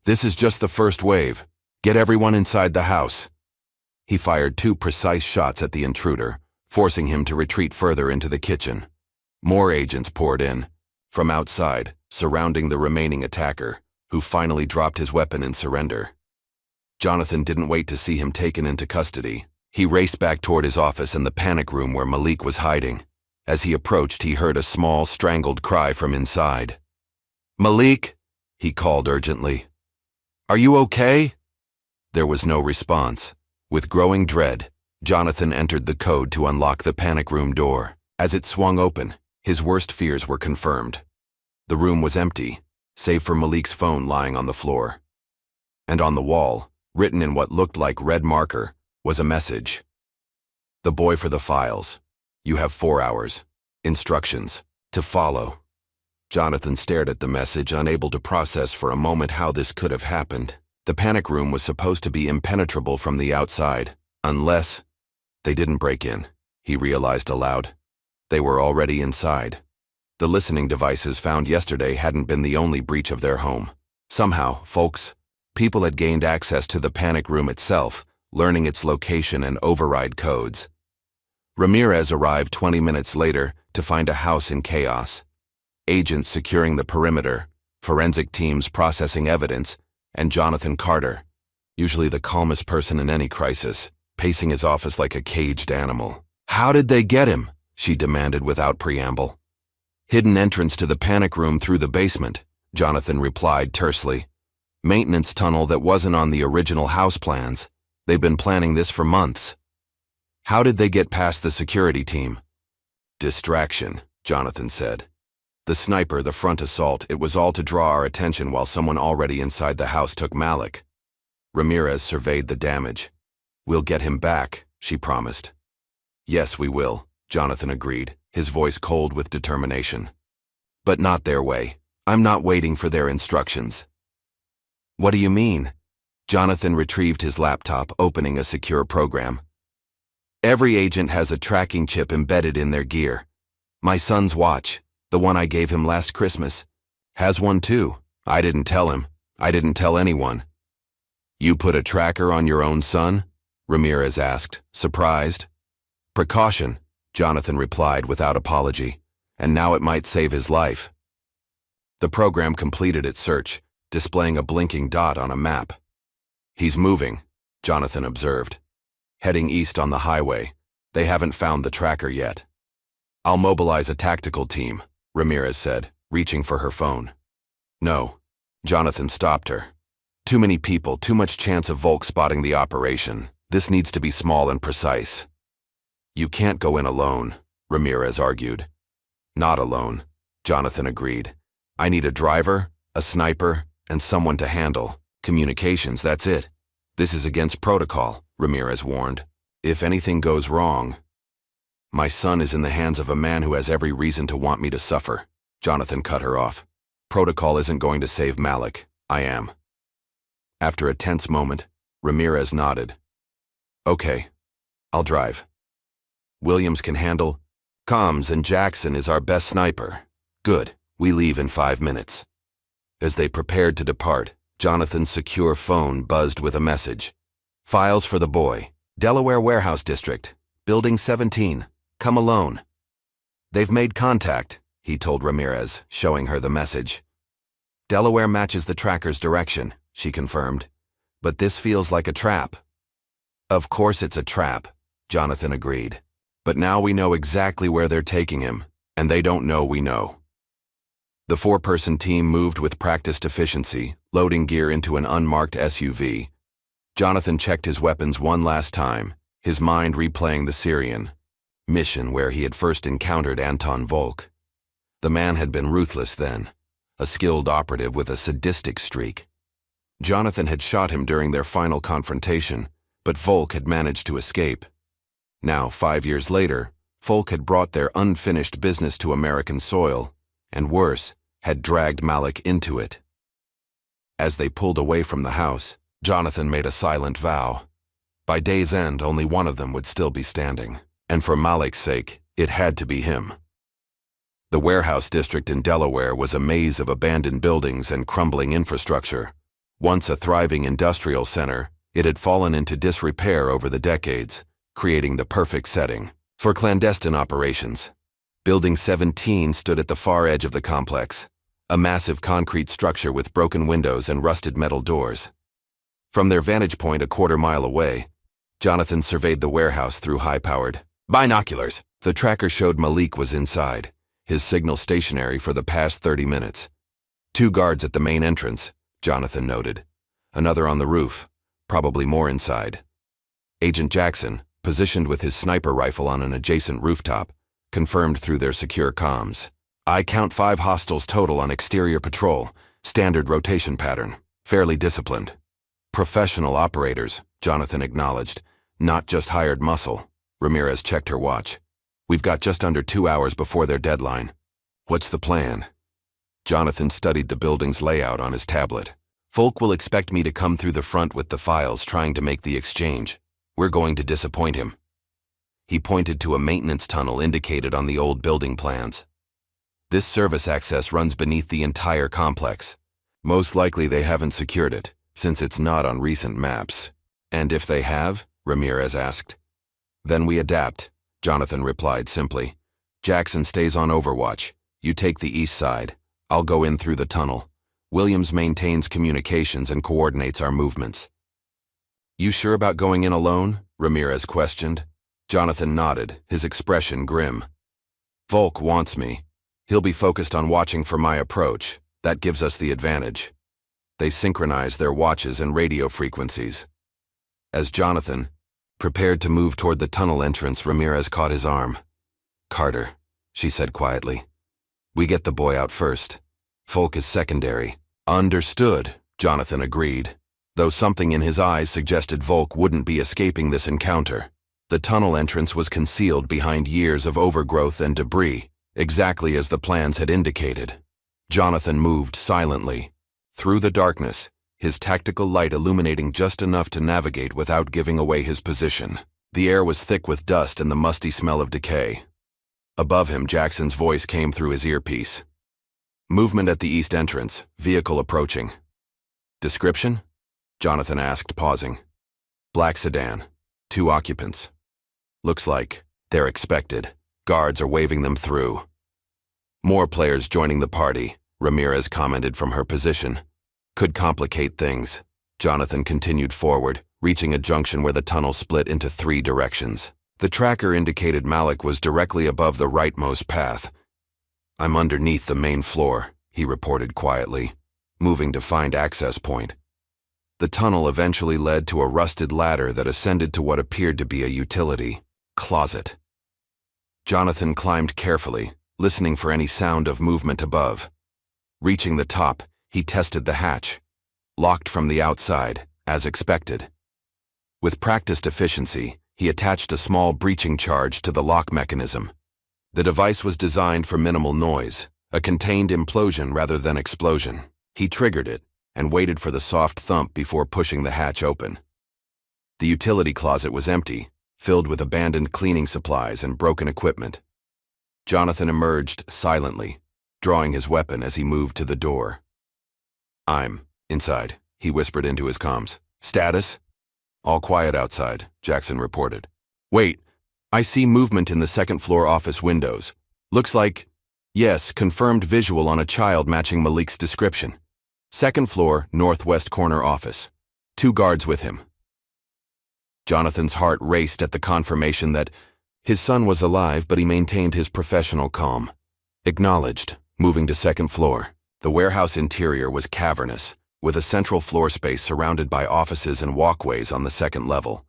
"This is just the first wave. Get everyone inside the house." He fired two precise shots at the intruder, forcing him to retreat further into the kitchen. More agents poured in, from outside, surrounding the remaining attacker, who finally dropped his weapon in surrender. Jonathan didn't wait to see him taken into custody. He raced back toward his office and the panic room where Malik was hiding. As he approached, he heard a small, strangled cry from inside. "Malik," he called urgently. "Are you okay?" There was no response. With growing dread, Jonathan entered the code to unlock the panic room door. As it swung open, his worst fears were confirmed. The room was empty, save for Malik's phone lying on the floor. And on the wall, written in what looked like red marker, was a message. "The boy for the files. You have 4 hours. Instructions to follow." Jonathan stared at the message, unable to process for a moment how this could have happened. The panic room was supposed to be impenetrable from the outside, unless they didn't break in, he realized aloud. They were already inside. The listening devices found yesterday hadn't been the only breach of their home. Somehow, people had gained access to the panic room itself, learning its location and override codes. Ramirez arrived 20 minutes later to find a house in chaos. Agents securing the perimeter, forensic teams processing evidence, and Jonathan Carter, usually the calmest person in any crisis, pacing his office like a caged animal. "How did they get him?" she demanded without preamble. "Hidden entrance to the panic room through the basement," Jonathan replied tersely. "Maintenance tunnel that wasn't on the original house plans. They've been planning this for months." "How did they get past the security team?" "Distraction," Jonathan said. "The sniper, the front assault, it was all to draw our attention while someone already inside the house took Malik." Ramirez surveyed the damage. "We'll get him back," she promised. "Yes, we will," Jonathan agreed, his voice cold with determination. "But not their way. I'm not waiting for their instructions." "What do you mean?" Jonathan retrieved his laptop, opening a secure program. Every agent has a tracking chip embedded in their gear. My son's watch, the one I gave him last Christmas, has one too. I didn't tell him. I didn't tell anyone. You put a tracker on your own son? Ramirez asked, surprised. Precaution, Jonathan replied without apology, and now it might save his life. The program completed its search, displaying a blinking dot on a map. He's moving, Jonathan observed. Heading east on the highway. They haven't found the tracker yet. I'll mobilize a tactical team, Ramirez said, reaching for her phone. No, Jonathan stopped her. Too many people, too much chance of Volk spotting the operation. This needs to be small and precise. You can't go in alone, Ramirez argued. Not alone, Jonathan agreed. I need a driver, a sniper, and someone to handle communications, that's it. This is against protocol, Ramirez warned. If anything goes wrong... My son is in the hands of a man who has every reason to want me to suffer. Jonathan cut her off. Protocol isn't going to save Malik. I am. After a tense moment, Ramirez nodded. Okay, I'll drive. Williams can handle comms and Jackson is our best sniper. Good, we leave in 5 minutes. As they prepared to depart, Jonathan's secure phone buzzed with a message. Files for the boy. Delaware Warehouse District. Building 17. Come alone. They've made contact, he told Ramirez, showing her the message. Delaware matches the tracker's direction, she confirmed. But this feels like a trap. Of course it's a trap, Jonathan agreed. But now we know exactly where they're taking him, and they don't know we know. The 4-person team moved with practiced efficiency, loading gear into an unmarked SUV. Jonathan checked his weapons one last time, his mind replaying the Syrian mission where he had first encountered Anton Volk. The man had been ruthless then, a skilled operative with a sadistic streak. Jonathan had shot him during their final confrontation, but Volk had managed to escape. Now, 5 years later, Volk had brought their unfinished business to American soil, and worse, had dragged Malik into it. As they pulled away from the house, Jonathan made a silent vow. By day's end, only one of them would still be standing, and for Malik's sake, it had to be him. The warehouse district in Delaware was a maze of abandoned buildings and crumbling infrastructure. Once a thriving industrial center, it had fallen into disrepair over the decades, creating the perfect setting for clandestine operations. Building 17 stood at the far edge of the complex, a massive concrete structure with broken windows and rusted metal doors. From their vantage point a quarter-mile away, Jonathan surveyed the warehouse through high-powered binoculars. The tracker showed Malik was inside, his signal stationary for the past 30 minutes. 2 guards at the main entrance, Jonathan noted. Another on the roof, probably more inside. Agent Jackson, positioned with his sniper rifle on an adjacent rooftop, confirmed through their secure comms. I count 5 hostiles total on exterior patrol, standard rotation pattern, fairly disciplined. Professional operators, Jonathan acknowledged, not just hired muscle. Ramirez checked her watch. We've got just under 2 hours before their deadline. What's the plan? Jonathan studied the building's layout on his tablet. Volk will expect me to come through the front with the files trying to make the exchange. We're going to disappoint him. He pointed to a maintenance tunnel indicated on the old building plans. This service access runs beneath the entire complex. Most likely they haven't secured it, since it's not on recent maps. And if they have? Ramirez asked. Then we adapt, Jonathan replied simply. Jackson stays on overwatch. You take the east side. I'll go in through the tunnel. Williams maintains communications and coordinates our movements. You sure about going in alone? Ramirez questioned. Jonathan nodded, his expression grim. Volk wants me. He'll be focused on watching for my approach. That gives us the advantage. They synchronized their watches and radio frequencies. As Jonathan prepared to move toward the tunnel entrance, Ramirez caught his arm. Carter, she said quietly. We get the boy out first. Volk is secondary. Understood, Jonathan agreed, though something in his eyes suggested Volk wouldn't be escaping this encounter. The tunnel entrance was concealed behind years of overgrowth and debris, exactly as the plans had indicated. Jonathan moved silently. Through the darkness, his tactical light illuminating just enough to navigate without giving away his position. The air was thick with dust and the musty smell of decay. Above him, Jackson's voice came through his earpiece. Movement at the east entrance, vehicle approaching. Description? Jonathan asked, pausing. Black sedan, 2 occupants. Looks like they're expected. Guards are waving them through. More players joining the party, Ramirez commented from her position. Could complicate things. Jonathan continued forward, reaching a junction where the tunnel split into 3 directions. The tracker indicated Malik was directly above the rightmost path. I'm underneath the main floor, he reported quietly, moving to find access point. The tunnel eventually led to a rusted ladder that ascended to what appeared to be a utility closet. Jonathan climbed carefully, listening for any sound of movement above. Reaching the top, he tested the hatch. Locked from the outside, as expected. With practiced efficiency, he attached a small breaching charge to the lock mechanism. The device was designed for minimal noise, a contained implosion rather than explosion. He triggered it and waited for the soft thump before pushing the hatch open. The utility closet was empty, filled with abandoned cleaning supplies and broken equipment. Jonathan emerged silently, drawing his weapon as he moved to the door. I'm inside, he whispered into his comms. Status? All quiet outside, Jackson reported. Wait, I see movement in the second-floor office windows. Looks like, yes, confirmed visual on a child matching Malik's description. Second floor, northwest corner office. 2 guards with him. Jonathan's heart raced at the confirmation that his son was alive, but he maintained his professional calm. Acknowledged, moving to second floor. The warehouse interior was cavernous, with a central floor space surrounded by offices and walkways on the second level.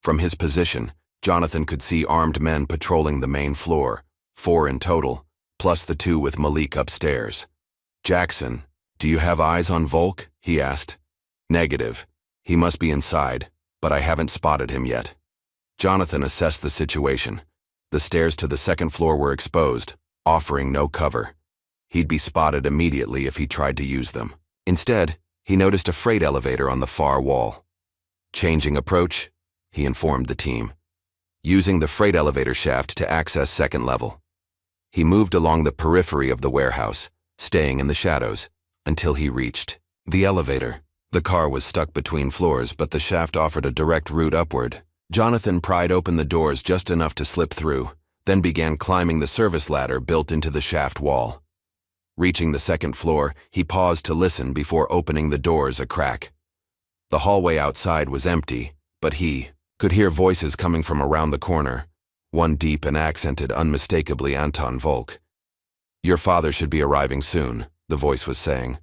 From his position, Jonathan could see armed men patrolling the main floor, 4 in total, plus the 2 with Malik upstairs. Jackson, do you have eyes on Volk? He asked. Negative. He must be inside, but I haven't spotted him yet. Jonathan assessed the situation. The stairs to the second floor were exposed, offering no cover. He'd be spotted immediately if he tried to use them. Instead, he noticed a freight elevator on the far wall. Changing approach, he informed the team. Using the freight elevator shaft to access second level. He moved along the periphery of the warehouse, staying in the shadows, until he reached the elevator. The car was stuck between floors, but the shaft offered a direct route upward. Jonathan pried open the doors just enough to slip through, then began climbing the service ladder built into the shaft wall. Reaching the second floor, he paused to listen before opening the doors a crack. The hallway outside was empty, but he could hear voices coming from around the corner, one deep and accented unmistakably Anton Volk. Your father should be arriving soon, the voice was saying.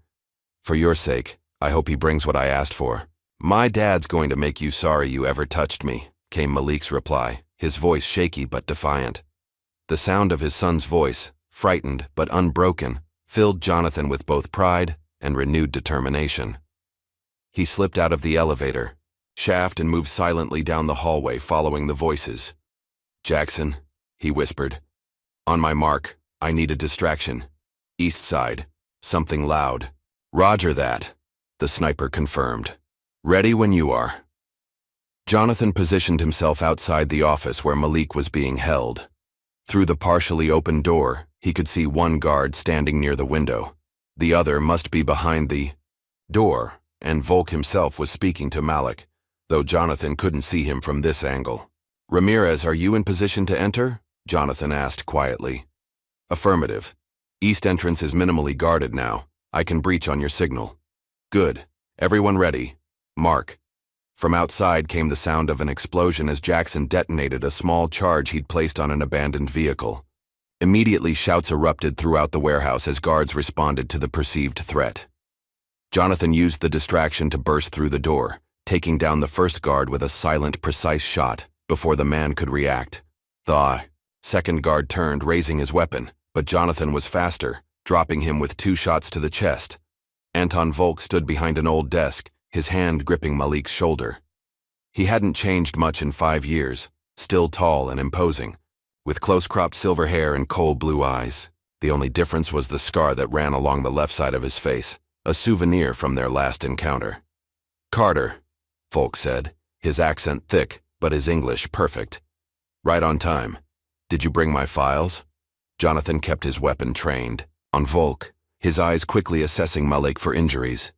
For your sake, I hope he brings what I asked for. My dad's going to make you sorry you ever touched me, came Malik's reply, his voice shaky but defiant. The sound of his son's voice, frightened but unbroken, filled Jonathan with both pride and renewed determination. He slipped out of the elevator shaft and moved silently down the hallway following the voices. Jackson, he whispered. On my mark, I need a distraction. East side, something loud. Roger that, the sniper confirmed. Ready when you are. Jonathan positioned himself outside the office where Malik was being held. Through the partially open door, he could see 1 guard standing near the window. The other must be behind the door, and Volk himself was speaking to Malik, though Jonathan couldn't see him from this angle. Ramirez, are you in position to enter? Jonathan asked quietly. Affirmative. East entrance is minimally guarded now. I can breach on your signal. Good. Everyone ready. Mark. From outside came the sound of an explosion as Jackson detonated a small charge he'd placed on an abandoned vehicle. Immediately, shouts erupted throughout the warehouse as guards responded to the perceived threat. Jonathan used the distraction to burst through the door, taking down the first guard with a silent, precise shot before the man could react. The second guard turned, raising his weapon, but Jonathan was faster, dropping him with 2 shots to the chest. Anton Volk stood behind an old desk, his hand gripping Malik's shoulder. He hadn't changed much in 5 years, still tall and imposing, with close-cropped silver hair and cold blue eyes. The only difference was the scar that ran along the left side of his face, a souvenir from their last encounter. Carter, Volk said, his accent thick, but his English perfect. Right on time. Did you bring my files? Jonathan kept his weapon trained on Volk, his eyes quickly assessing Malik for injuries.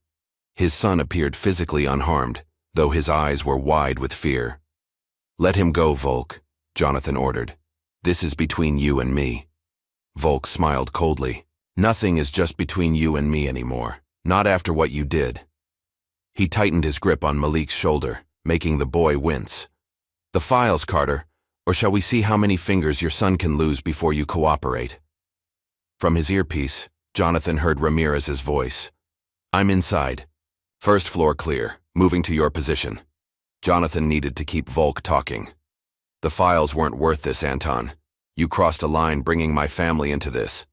His son appeared physically unharmed, though his eyes were wide with fear. Let him go, Volk, Jonathan ordered. This is between you and me. Volk smiled coldly. Nothing is just between you and me anymore, not after what you did. He tightened his grip on Malik's shoulder, making the boy wince. The files, Carter, or shall we see how many fingers your son can lose before you cooperate? From his earpiece, Jonathan heard Ramirez's voice. I'm inside. First floor clear, moving to your position. Jonathan needed to keep Volk talking. The files weren't worth this, Anton. You crossed a line bringing my family into this.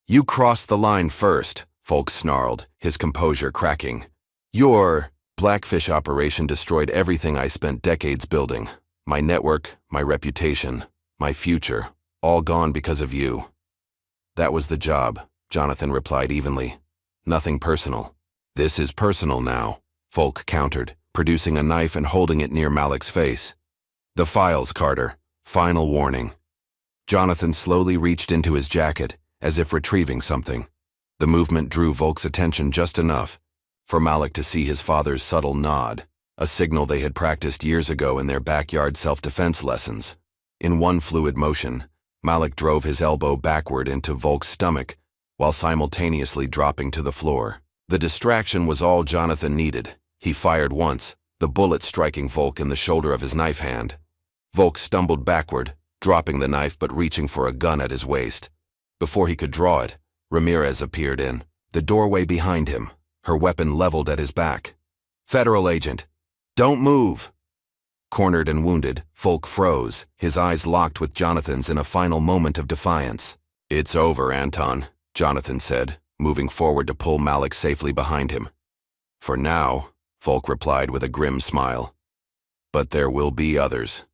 You crossed the line first, Volk snarled, his composure cracking. Your Blackfish operation destroyed everything I spent decades building. My network, my reputation, my future, all gone because of you. That was the job, Jonathan replied evenly. Nothing personal. This is personal now, Volk countered, producing a knife and holding it near Malik's face. The files, Carter. Final warning. Jonathan slowly reached into his jacket, as if retrieving something. The movement drew Volk's attention just enough for Malik to see his father's subtle nod, a signal they had practiced years ago in their backyard self-defense lessons. In one fluid motion, Malik drove his elbow backward into Volk's stomach, while simultaneously dropping to the floor. The distraction was all Jonathan needed. He fired once, the bullet striking Volk in the shoulder of his knife hand. Volk stumbled backward, dropping the knife but reaching for a gun at his waist. Before he could draw it, Ramirez appeared in the doorway behind him, her weapon leveled at his back. Federal agent, don't move! Cornered and wounded, Volk froze, his eyes locked with Jonathan's in a final moment of defiance. It's over, Anton, Jonathan said, moving forward to pull Malik safely behind him. For now, Volk replied with a grim smile. But there will be others.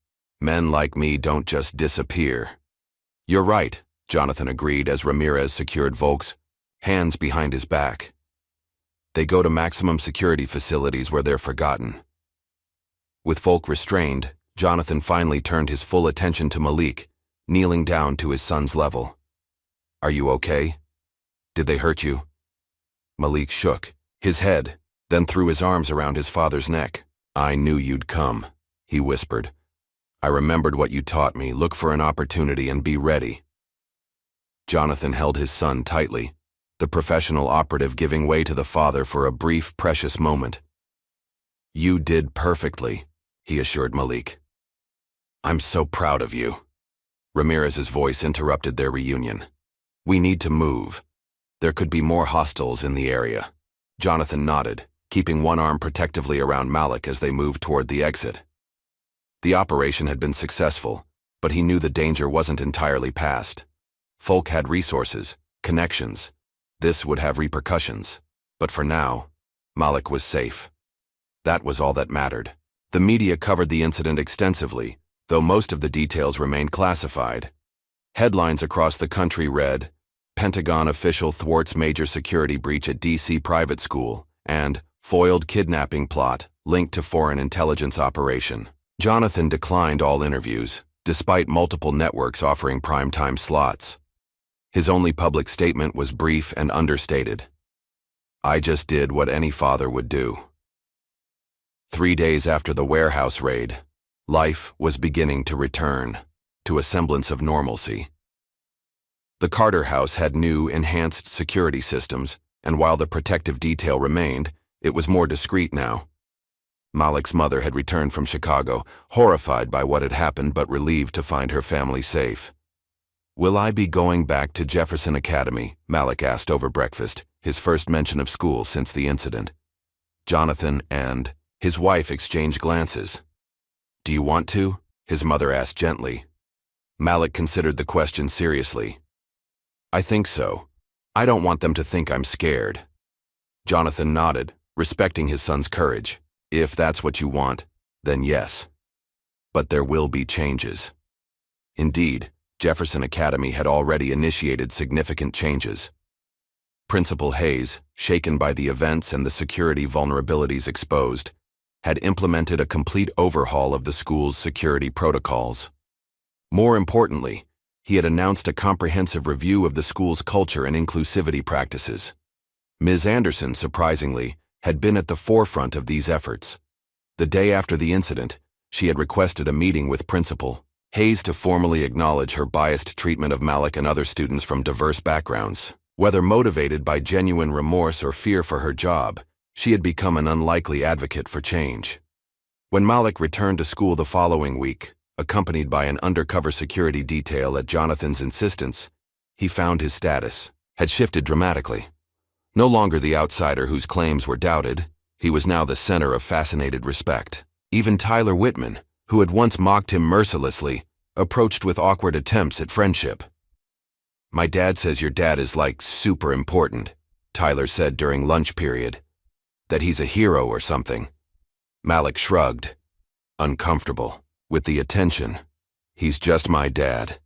Men like me don't just disappear. You're right, Jonathan agreed as Ramirez secured Volk's hands behind his back. They go to maximum security facilities where they're forgotten. With Volk restrained, Jonathan finally turned his full attention to Malik, kneeling down to his son's level. Are you okay? Did they hurt you? Malik shook his head, then threw his arms around his father's neck. I knew you'd come, he whispered. I remembered what you taught me. Look for an opportunity and be ready. Jonathan held his son tightly, the professional operative giving way to the father for a brief, precious moment. You did perfectly, he assured Malik. I'm so proud of you. Ramirez's voice interrupted their reunion. We need to move. There could be more hostiles in the area. Jonathan nodded, keeping one arm protectively around Malik as they moved toward the exit. The operation had been successful, but he knew the danger wasn't entirely past. Volk had resources, connections. This would have repercussions. But for now, Malik was safe. That was all that mattered. The media covered the incident extensively, though most of the details remained classified. Headlines across the country read, Pentagon official thwarts major security breach at D.C. private school, and foiled kidnapping plot linked to foreign intelligence operation. Jonathan declined all interviews, despite multiple networks offering primetime slots. His only public statement was brief and understated. I just did what any father would do. 3 days after the warehouse raid, life was beginning to return to a semblance of normalcy. The Carter house had new, enhanced security systems, and while the protective detail remained, it was more discreet now. Malik's mother had returned from Chicago, horrified by what had happened but relieved to find her family safe. Will I be going back to Jefferson Academy? Malik asked over breakfast, his first mention of school since the incident. Jonathan and his wife exchanged glances. Do you want to? His mother asked gently. Malik considered the question seriously. I think so. I don't want them to think I'm scared. Jonathan nodded, respecting his son's courage. If that's what you want, then yes. But there will be changes. Indeed, Jefferson Academy had already initiated significant changes. Principal Hayes, shaken by the events and the security vulnerabilities exposed, had implemented a complete overhaul of the school's security protocols. More importantly, he had announced a comprehensive review of the school's culture and inclusivity practices. Ms. Anderson, surprisingly, had been at the forefront of these efforts. The day after the incident, she had requested a meeting with Principal Hayes to formally acknowledge her biased treatment of Malik and other students from diverse backgrounds. Whether motivated by genuine remorse or fear for her job, she had become an unlikely advocate for change. When Malik returned to school the following week, accompanied by an undercover security detail at Jonathan's insistence, he found his status had shifted dramatically. No longer the outsider whose claims were doubted, he was now the center of fascinated respect. Even Tyler Whitman, who had once mocked him mercilessly, approached with awkward attempts at friendship. "My dad says your dad is like super important," Tyler said during lunch period. "That he's a hero or something." Malik shrugged, uncomfortable with the attention. "He's just my dad."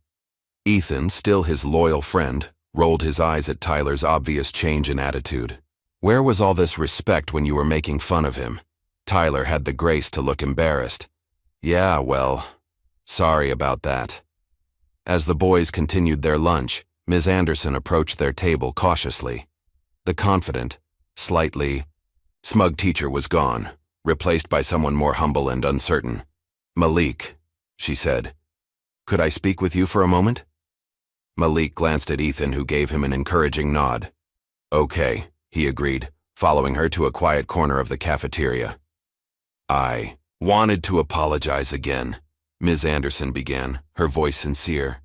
Ethan, still his loyal friend, rolled his eyes at Tyler's obvious change in attitude. Where was all this respect when you were making fun of him? Tyler had the grace to look embarrassed. "Yeah, well, sorry about that." As the boys continued their lunch, Ms. Anderson approached their table cautiously. The confident, slightly smug teacher was gone, replaced by someone more humble and uncertain. "Malik," she said, "could I speak with you for a moment?" Malik glanced at Ethan, who gave him an encouraging nod. "Okay," he agreed, following her to a quiet corner of the cafeteria. "I wanted to apologize again," Ms. Anderson began, her voice sincere.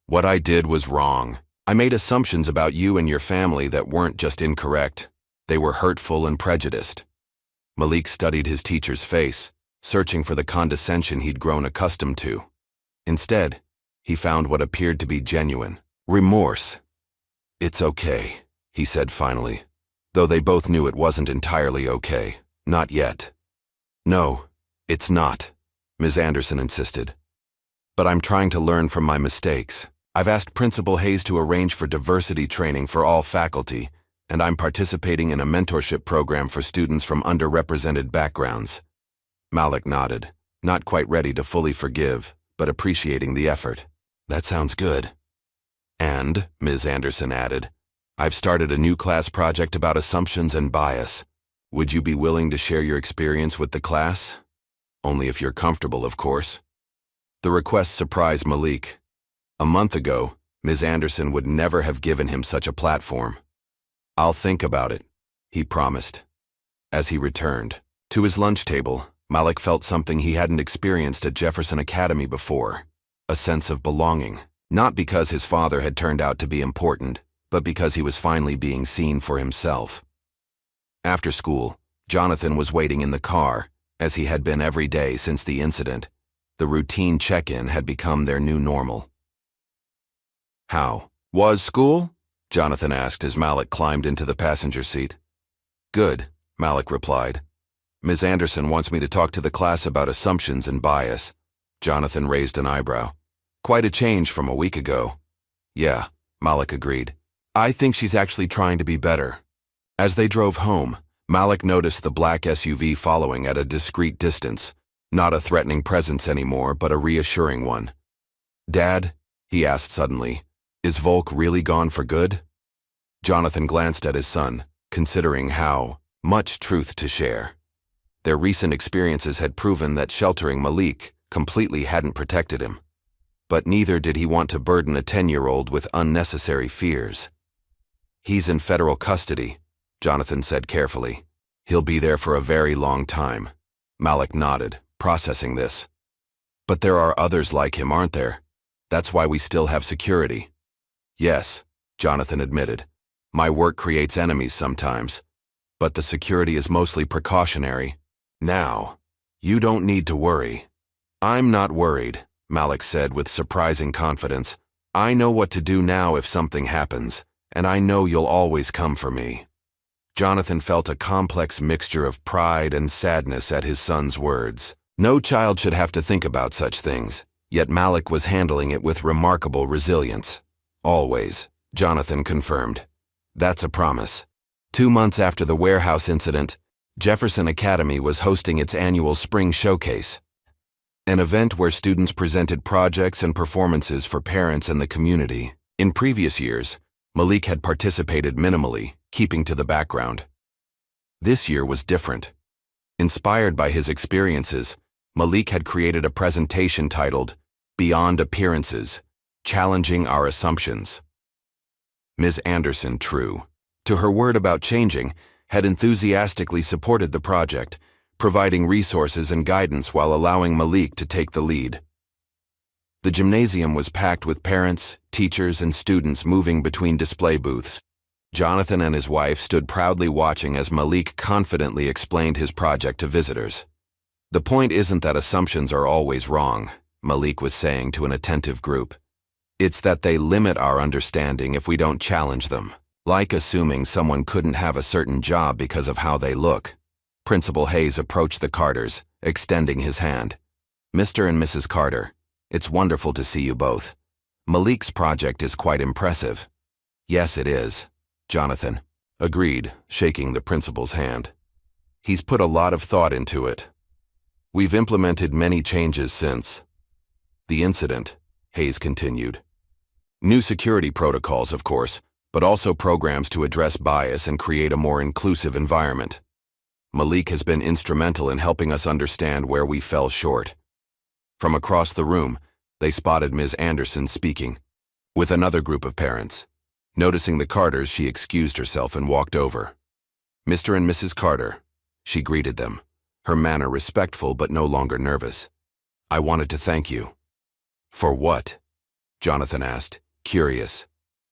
"What I did was wrong. I made assumptions about you and your family that weren't just incorrect. They were hurtful and prejudiced." Malik studied his teacher's face, searching for the condescension he'd grown accustomed to. Instead, he found what appeared to be genuine remorse. "It's okay," he said finally, though they both knew it wasn't entirely okay. Not yet. "No, it's not," Ms. Anderson insisted. "But I'm trying to learn from my mistakes. I've asked Principal Hayes to arrange for diversity training for all faculty, and I'm participating in a mentorship program for students from underrepresented backgrounds." Malik nodded, not quite ready to fully forgive, but appreciating the effort. "That sounds good." "And," Ms. Anderson added, "I've started a new class project about assumptions and bias. Would you be willing to share your experience with the class? Only if you're comfortable, of course." The request surprised Malik. A month ago, Ms. Anderson would never have given him such a platform. "I'll think about it," he promised. As he returned to his lunch table, Malik felt something he hadn't experienced at Jefferson Academy before, a sense of belonging. Not because his father had turned out to be important, but because he was finally being seen for himself. After school, Jonathan was waiting in the car, as he had been every day since the incident. The routine check-in had become their new normal. "How was school?" Jonathan asked as Malik climbed into the passenger seat. "Good," Malik replied. "Ms. Anderson wants me to talk to the class about assumptions and bias." Jonathan raised an eyebrow. "Quite a change from a week ago." "Yeah," Malik agreed. "I think she's actually trying to be better." As they drove home, Malik noticed the black SUV following at a discreet distance, not a threatening presence anymore, but a reassuring one. "Dad," he asked suddenly, "is Volk really gone for good?" Jonathan glanced at his son, considering how much truth to share. Their recent experiences had proven that sheltering Malik completely hadn't protected him. But neither did he want to burden a 10-year-old with unnecessary fears. "He's in federal custody," Jonathan said carefully. "He'll be there for a very long time." Malik nodded, processing this. "But there are others like him, aren't there? That's why we still have security." "Yes," Jonathan admitted. "My work creates enemies sometimes, but the security is mostly precautionary. Now, you don't need to worry." "I'm not worried," Malik said with surprising confidence. "I know what to do now if something happens, and I know you'll always come for me." Jonathan felt a complex mixture of pride and sadness at his son's words. No child should have to think about such things, yet Malik was handling it with remarkable resilience. "Always," Jonathan confirmed. "That's a promise." 2 months after the warehouse incident, Jefferson Academy was hosting its annual spring showcase, an event where students presented projects and performances for parents and the community. In previous years, Malik had participated minimally, keeping to the background. This year was different. Inspired by his experiences, Malik had created a presentation titled, "Beyond Appearances, Challenging Our Assumptions." Ms. Anderson, true to her word about changing, had enthusiastically supported the project, providing resources and guidance while allowing Malik to take the lead. The gymnasium was packed with parents, teachers, and students moving between display booths. Jonathan and his wife stood proudly watching as Malik confidently explained his project to visitors. "The point isn't that assumptions are always wrong," Malik was saying to an attentive group. "It's that they limit our understanding if we don't challenge them. Like assuming someone couldn't have a certain job because of how they look." Principal Hayes approached the Carters, extending his hand. "Mr. and Mrs. Carter, it's wonderful to see you both. Malik's project is quite impressive." "Yes, it is," Jonathan agreed, shaking the principal's hand. "He's put a lot of thought into it. We've implemented many changes since the incident," Hayes continued. "New security protocols, of course, but also programs to address bias and create a more inclusive environment. Malik has been instrumental in helping us understand where we fell short." From across the room, they spotted Ms. Anderson speaking with another group of parents. Noticing the Carters, she excused herself and walked over. "Mr. and Mrs. Carter," she greeted them, her manner respectful but no longer nervous. "I wanted to thank you." "For what?" Jonathan asked, curious.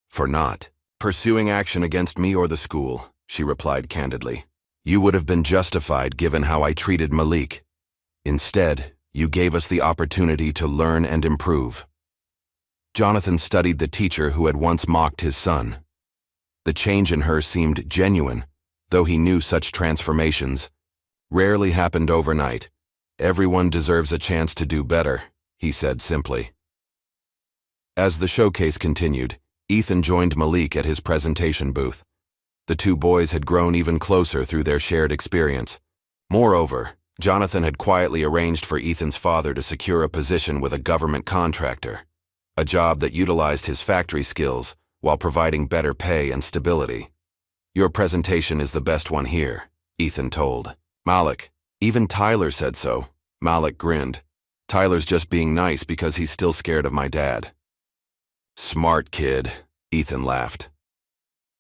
"For not pursuing action against me or the school," she replied candidly. "You would have been justified given how I treated Malik. Instead, you gave us the opportunity to learn and improve." Jonathan studied the teacher who had once mocked his son. The change in her seemed genuine, though he knew such transformations rarely happened overnight. "Everyone deserves a chance to do better," he said simply. As the showcase continued, Ethan joined Malik at his presentation booth. The two boys had grown even closer through their shared experience. Moreover, Jonathan had quietly arranged for Ethan's father to secure a position with a government contractor, a job that utilized his factory skills while providing better pay and stability. "Your presentation is the best one here," Ethan told Malik. "Even Tyler said so." Malik grinned. "Tyler's just being nice because he's still scared of my dad." "Smart kid," Ethan laughed.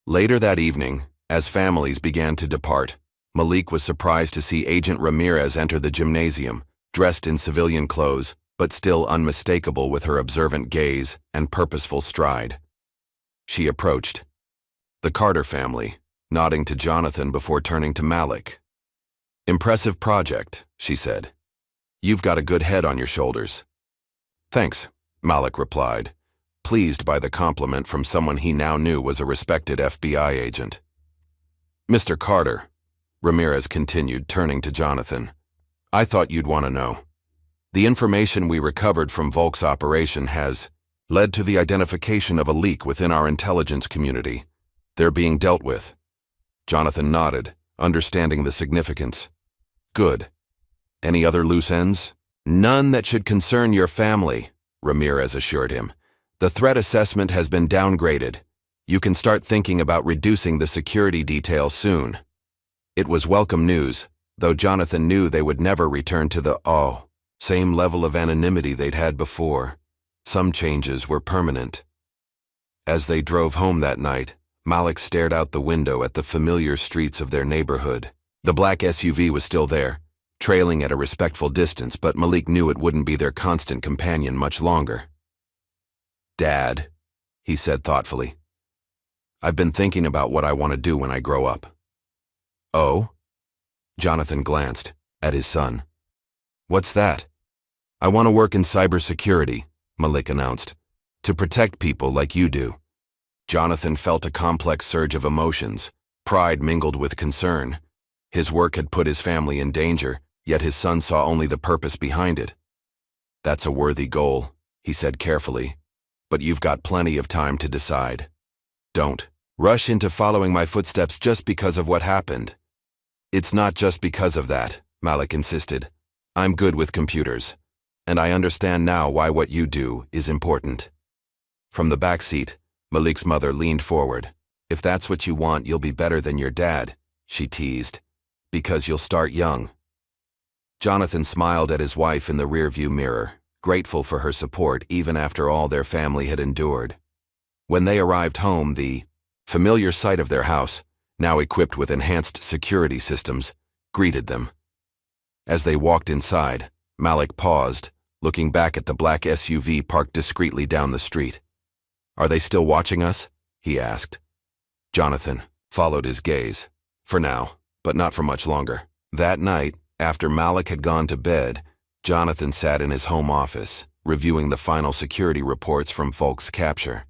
Later that evening, as families began to depart, Malik was surprised to see Agent Ramirez enter the gymnasium, dressed in civilian clothes, but still unmistakable with her observant gaze and purposeful stride. She approached the Carter family, nodding to Jonathan before turning to Malik. "Impressive project," she said. "You've got a good head on your shoulders." "Thanks," Malik replied, pleased by the compliment from someone he now knew was a respected FBI agent. "Mr. Carter," Ramirez continued, turning to Jonathan, "I thought you'd want to know. The information we recovered from Volk's operation has led to the identification of a leak within our intelligence community. They're being dealt with." Jonathan nodded, understanding the significance. "Good. Any other loose ends?" "None that should concern your family," Ramirez assured him. "The threat assessment has been downgraded. You can start thinking about reducing the security detail soon." It was welcome news, though Jonathan knew they would never return to the same level of anonymity they'd had before. Some changes were permanent. As they drove home that night, Malik stared out the window at the familiar streets of their neighborhood. The black SUV was still there, trailing at a respectful distance, but Malik knew it wouldn't be their constant companion much longer. "Dad," he said thoughtfully, "I've been thinking about what I want to do when I grow up." "Oh?" Jonathan glanced at his son. "What's that?" "I want to work in cybersecurity," Malik announced, "to protect people like you do." Jonathan felt a complex surge of emotions, pride mingled with concern. His work had put his family in danger, yet his son saw only the purpose behind it. "That's a worthy goal," he said carefully, "but you've got plenty of time to decide. Don't rush into following my footsteps just because of what happened. It's not just because of that, Malik insisted. I'm good with computers, and I understand now why what you do is important. From the back seat, Malik's mother leaned forward. If that's what you want, you'll be better than your dad, she teased. Because you'll start young. Jonathan smiled at his wife in the rearview mirror, grateful for her support even after all their family had endured. When they arrived home, the familiar sight of their house, now equipped with enhanced security systems, greeted them. As they walked inside, Malik paused, looking back at the black SUV parked discreetly down the street. Are they still watching us? He asked. Jonathan followed his gaze. For now, but not for much longer. That night, after Malik had gone to bed, Jonathan sat in his home office, reviewing the final security reports from Folk's capture.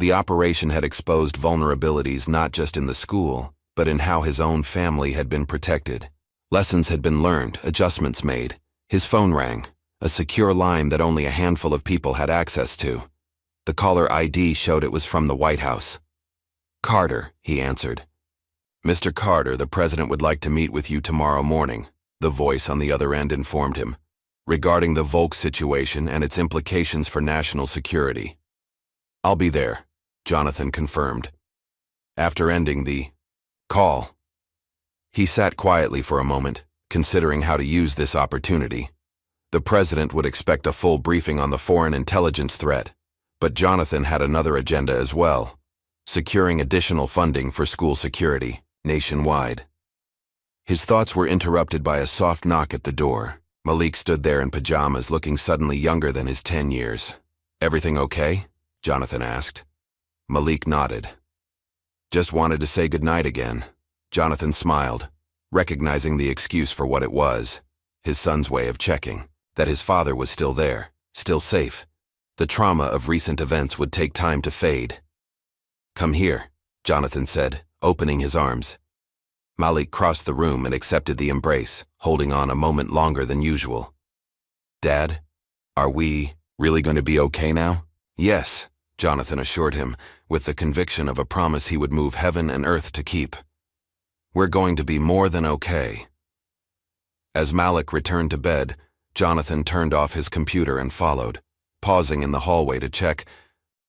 The operation had exposed vulnerabilities not just in the school, but in how his own family had been protected. Lessons had been learned, adjustments made. His phone rang, a secure line that only a handful of people had access to. The caller ID showed it was from the White House. Carter, he answered. Mr. Carter, the president would like to meet with you tomorrow morning, the voice on the other end informed him, regarding the Volk situation and its implications for national security. I'll be there, Jonathan confirmed. After ending the call, he sat quietly for a moment, considering how to use this opportunity. The president would expect a full briefing on the foreign intelligence threat, but Jonathan had another agenda as well, securing additional funding for school security nationwide. His thoughts were interrupted by a soft knock at the door. Malik stood there in pajamas, looking suddenly younger than his 10 years. Everything okay? Jonathan asked. Malik nodded. Just wanted to say goodnight again. Jonathan smiled, recognizing the excuse for what it was, his son's way of checking, that his father was still there, still safe. The trauma of recent events would take time to fade. Come here, Jonathan said, opening his arms. Malik crossed the room and accepted the embrace, holding on a moment longer than usual. Dad, are we really going to be okay now? Yes, Jonathan assured him, with the conviction of a promise he would move heaven and earth to keep. We're going to be more than okay. As Malik returned to bed, Jonathan turned off his computer and followed, pausing in the hallway to check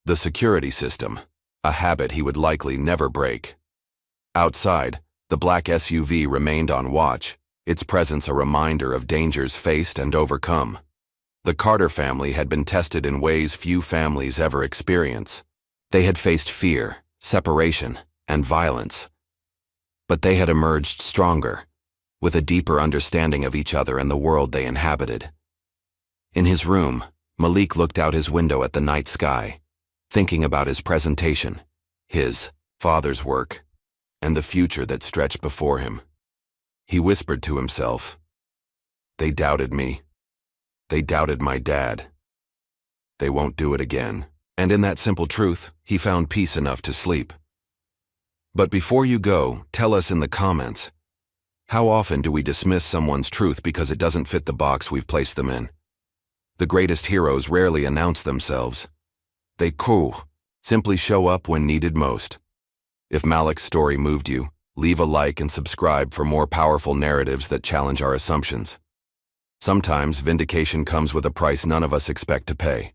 the security system, a habit he would likely never break. Outside, the black SUV remained on watch, its presence a reminder of dangers faced and overcome. The Carter family had been tested in ways few families ever experience. They had faced fear, separation, and violence. But they had emerged stronger, with a deeper understanding of each other and the world they inhabited. In his room, Malik looked out his window at the night sky, thinking about his presentation, his father's work, and the future that stretched before him. He whispered to himself, "They doubted me. They doubted my dad. They won't do it again." And in that simple truth, he found peace enough to sleep. But before you go, tell us in the comments, how often do we dismiss someone's truth because it doesn't fit the box we've placed them in? The greatest heroes rarely announce themselves. They simply show up when needed most. If Malik's story moved you, leave a like and subscribe for more powerful narratives that challenge our assumptions. Sometimes vindication comes with a price none of us expect to pay.